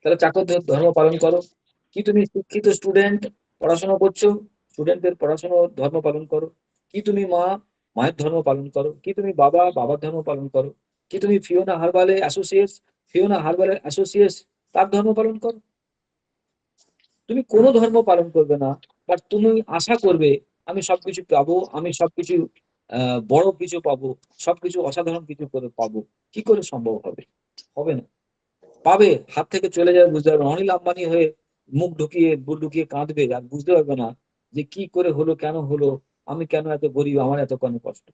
তাহলে চাকর ধর্ম পালন করো। কি তুমি শিক্ষিত স্টুডেন্ট, পড়াশোনা করছো, স্টুডেন্টদের পড়াশোনা ধর্ম পালন করো। কি তুমি মা, মায়ের ধর্ম পালন করো। কি তুমি বাবা, বাবার ধর্ম পালন করো। কি তুমি ফিওনা হারবালে অ্যাসোসিয়েটস, ফিওনা হারবালে অ্যাসোসিয়েটস তার ধর্ম পালন করো। তুমি কোনো ধর্ম পালন করবে না, বাট তুমি আশা করবে আমি সবকিছু পাবো, আমি সবকিছু বড় কিছু পাবো, সবকিছু অসাধারণ কিছু করে পাবো। কি করে সম্ভব হবে? হবে না। পাবে, হাত থেকে চলে যাবে, বুঝতে পারবে না। অনিল আম্বানি হয়ে মুখ ঢুকিয়ে বুক ঢুকিয়ে কাঁদবে আর বুঝতে পারবে না যে কি করে হলো, কেন হলো, আমি কেন এত গরিব, আমার এত কেন কষ্ট।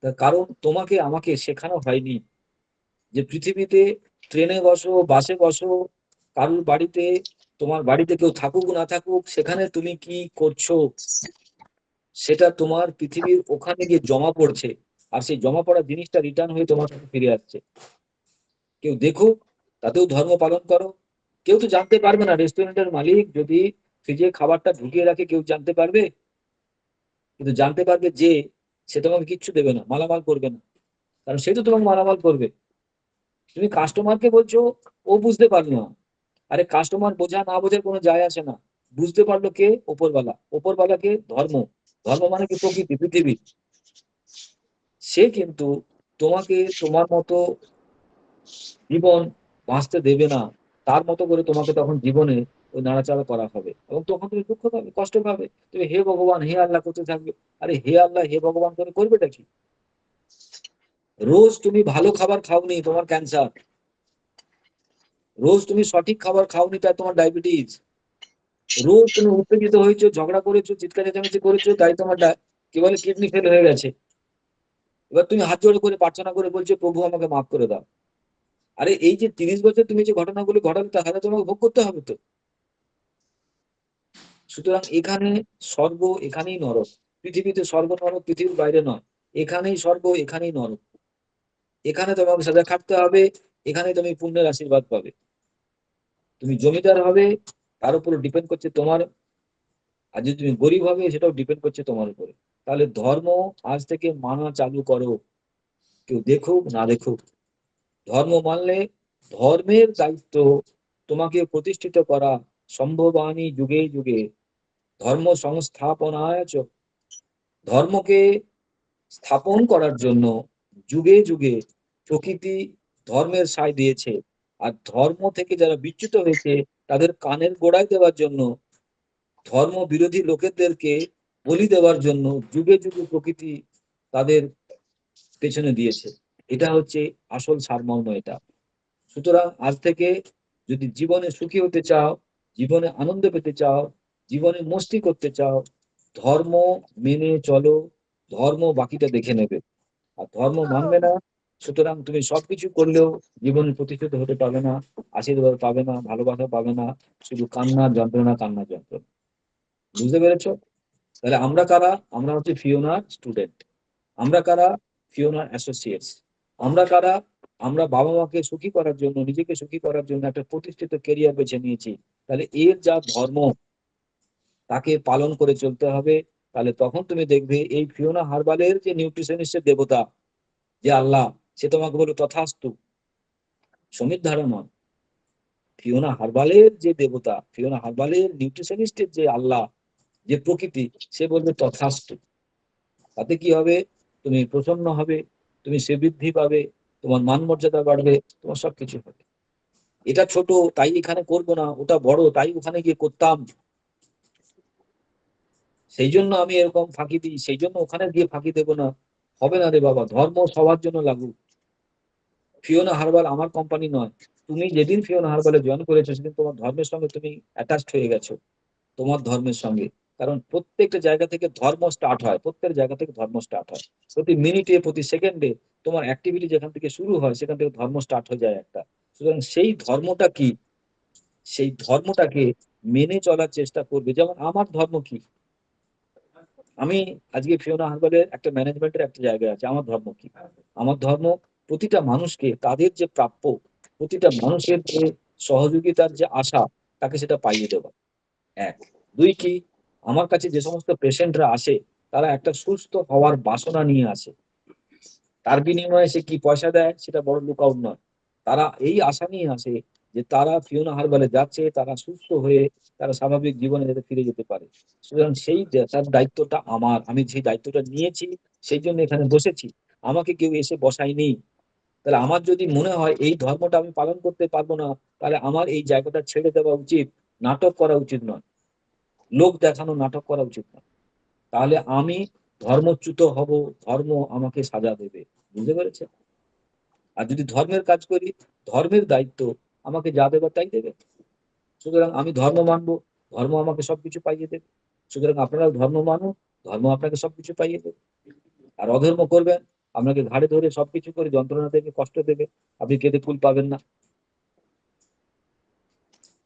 তার কারণ তোমাকে আমাকে শেখানো হয়নি যে পৃথিবীতে ট্রেনে বসো, বাসে বসো, কারুর বাড়িতে, তোমার বাড়িতে কেউ থাকুক না থাকুক, সেখানে তুমি কি করছো সেটা তোমার পৃথিবীর ওখানে গিয়ে জমা পড়ছে। আর সেই জমা পড়া জিনিসটা রিটার্ন হয়ে তোমার কাছে ফিরে আসছে। কেউ দেখুক, তাতেও ধর্ম পালন করো। কেউ তো জানতে পারবে না, রেস্টুরেন্টের মালিক যদি ফ্রিজে খাবারটা ঢুকিয়ে রাখে কেউ জানতে পারবে? কিন্তু জানতে পারবে যে সে তোমাকে কিচ্ছু দেবে না, মালামাল করবে না, কারণ সে তো তোমাকে মালামাল করবে। তুমি কাস্টমারকে বলছো, ও বুঝতে পারলো না। আরে কাস্টমার বোঝা না বোঝার কোনো যায় আসে না। বুঝতে পারলো কে? ওপরওয়ালা। ওপরওয়ালা কে? ধর্ম। ধর্ম মানে কি? প্রকৃতি, পৃথিবী। সে কিন্তু তোমাকে তোমার মতো জীবন বাঁচতে দেবে না। তার মতো করে তোমাকে তখন জীবনে ওই নাড়াচাড়া করা হবে এবং তখন তুমি দুঃখ পাবে, কষ্ট পাবে। তুমি হে ভগবান, হে আল্লাহ করতে থাকবে। আরে হে আল্লাহ, হে ভগবান করে করবেটা কি? রোজ তুমি ভালো খাবার খাওনি, তোমার ক্যান্সার। রোজ তুমি সঠিক খাবার খাওনি, তাই তোমার ডায়াবেটিস। রোজ তুমি উত্তেজিত হয়েছো, ঝগড়া করেছো, চিৎকার চেঁচামেচি করেছো, তাই তোমার কি বলে কিডনি ফেল হয়ে গেছে। এবার তুমি হাত জোড় করে প্রার্থনা করে বলছো প্রভু আমাকে মাফ করে দাও। আরে এই যে 30 বছর তুমি যে ঘটনাগুলো ঘটালে তাহলে তোমাকে ভোগ করতে হবে তো। সুতরাং এখানে স্বর্গ, এখানেই নরক। পৃথিবীতে স্বর্গ নরক পৃথিবীর বাইরে নয়। এখানেই স্বর্গ, এখানেই নরক। এখানে তোমাকে সাজা খাটতে হবে, এখানে তুমি পুণ্যের আশীর্বাদ পাবে। তুমি জমিদার হবে, তার উপর ডিপেন্ড করছে তোমার। আর যদি তুমি গরিব হবে সেটাও ডিপেন্ড করছে তোমার উপরে। তাহলে ধর্ম আজ থেকে মানা চালু করো, কেউ দেখুক না দেখুক। ধর্ম মানলে ধর্মের দায়িত্ব তোমাকে প্রতিষ্ঠিত করা। সম্ভবানি যুগে যুগে ধর্ম সংস্থাপনায় চ। ধর্মকে স্থাপন করার জন্য যুগে যুগে প্রকৃতি ধর্মের সায় দিয়েছে। আর ধর্ম থেকে যারা বিচ্যুত হয়েছে তাদের কানের গোড়ায় দেওয়ার জন্য, ধর্ম বিরোধী লোকেদেরকে বলি দেওয়ার জন্য যুগে যুগে প্রকৃতি তাদের পেছনে দিয়েছে। এটা হচ্ছে আসল সারমর্ম এটা। সুতরাং আজ থেকে যদি জীবনে সুখী হতে চাও, জীবনে আনন্দ পেতে চাও, জীবনে মস্তি করতে চাও, ধর্ম মেনে চলো, ধর্ম বাকিটা দেখে নেবে। আর ধর্ম মানবে না, সুতরাং তুমি সবকিছু করলেও জীবনে প্রতিষ্ঠিত হতে পারবে না, আশীর্বাদ পাবে না, ভালোবাসা পাবে না, শুধু কান্না যন্ত্রণা, কান্না যন্ত্রণা। বুঝতে পেরেছো? তাহলে আমরা কারা? আমরা হচ্ছে ফিওনার স্টুডেন্ট। আমরা কারা? ফিওনার অ্যাসোসিয়েটস। আমরা কারা? আমরা বাবা মাকে সুখী করার জন্য, নিজেকে সুখী করার জন্য একটা প্রতিষ্ঠিত কেরিয়ার বেছে নিয়েছি। তাহলে এর যা ধর্ম, তাকে পালন করে চলতে হবে। তাহলে তখন তুমি দেখবে এই ফিওনা হার্বালের যে নিউট্রিশনিস্টের দেবতা, যে আল্লাহ, সে তোমাকে বলবে তথাস্তু। সমীর ধারণ। ফিওনা হার্বালের যে দেবতা, ফিওনা হার্বালের নিউট্রিশনিস্টের যে আল্লাহ, যে প্রকৃতি, সে বলবে তথাস্তু। তাতে কি হবে? তুমি প্রসন্ন হবে, তুমি সে বৃদ্ধি পাবে, তোমার মান মর্যাদা বাড়বে, তোমার সবকিছু হবে। এটা ছোট তাই এখানে করবো না, ওটা বড় তাই ওখানে গিয়ে করতাম, সেই জন্য আমি এরকম ফাঁকি দিই, সেই জন্য ওখানে গিয়ে ফাঁকি দেবো না। হবে না রে বাবা, ধর্ম সবার জন্য লাগু। ফিওনা হার্বাল আমার কোম্পানি নয়। তুমি যেদিন ফিওনা হার্বালে জয়েন করেছো সেদিন তোমার ধর্মের সঙ্গে তুমি অ্যাটাচড হয়ে গেছো, তোমার ধর্মের সঙ্গে। কারণ প্রত্যেকটা জায়গা থেকে ধর্ম স্টার্ট হয়, প্রত্যেক জায়গা থেকে ধর্ম স্টার্ট হয়। প্রতি মিনিটে, প্রতি সেকেন্ডে তোমার অ্যাক্টিভিটি যেখান থেকে শুরু হয় সেখান থেকে ধর্ম স্টার্ট হয়ে যায় একটা। সুতরাং সেই ধর্মটা কি, সেই ধর্মটাকে মেনে চলার চেষ্টা করবে। যেমন আমার ধর্ম কি, আমি আজকে ফিওনা হার্বালের একটা ম্যানেজমেন্টের একটা জায়গায় আছে। আমার ধর্ম কি? আমার ধর্ম প্রতিটা মানুষকে তাদের যে প্রাপ্য, প্রতিটা মানুষের যে সহযোগিতার যে আশা, তাকে সেটা পাইয়ে দেওয়া। এক। দুই কি, আমার কাছে যে সমস্ত পেশেন্টরা আসে তারা একটা সুস্থ হওয়ার বাসনা নিয়ে আসে, তার বিনিময়ে সে কি পয়সা দেয় সেটা বড় লুকআউট নয়। তারা এই আশা নিয়ে আসে যে তারা ফিওনা হারবালে যাচ্ছে, তারা সুস্থ হয়ে তারা স্বাভাবিক জীবনে যাতে ফিরে যেতে পারে। সুতরাং সেই তার দায়িত্বটা আমার, আমি যে দায়িত্বটা নিয়েছি সেই জন্য এখানে বসেছি। আমাকে কেউ এসে বসায়নি। তাহলে আমার যদি মনে হয় এই ধর্মটা আমি পালন করতে পারবো না, তাহলে আমার এই জায়গাটা ছেড়ে দেওয়া উচিত। নাটক করা উচিত নয়, লোক দেখানো নাটক করা উচিত নয়। তাহলে আমি ধর্মচ্যুত হব, ধর্ম আমাকে সাজা দেবে। বুঝতে পেরেছে? আর যদি ধর্মের কাজ করি, ধর্মের দায়িত্ব আমাকে যা দেবে তাই দেবে। সুতরাং আমি ধর্ম মানবো, ধর্ম আমাকে সবকিছু পাইয়ে দেবে। সুতরাং আপনারাও ধর্ম মানুন, ধর্ম আপনাকে সবকিছু পাইয়ে দেবে। আর অধর্ম করবেন, আপনাকে ঘাড়ে ধরে সবকিছু করে যন্ত্রণা দেবে, কষ্ট দেবে, আপনি কেঁদে কুল পাবেন না।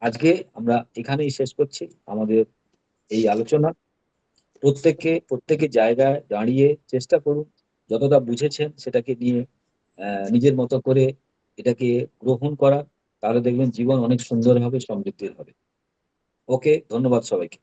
আজকে আমরা এখানেই শেষ করছি আমাদের এই আলোচনা। প্রত্যেকে জায়গায় দাঁড়িয়ে চেষ্টা করুন, যতটা বুঝেছেন সেটাকে নিয়ে নিজের মতো করে এটাকে গ্রহণ করা। তাহলে দেখবেন জীবন অনেক সুন্দর হবে, সমৃদ্ধির হবে। ওকে, ধন্যবাদ সবাইকে।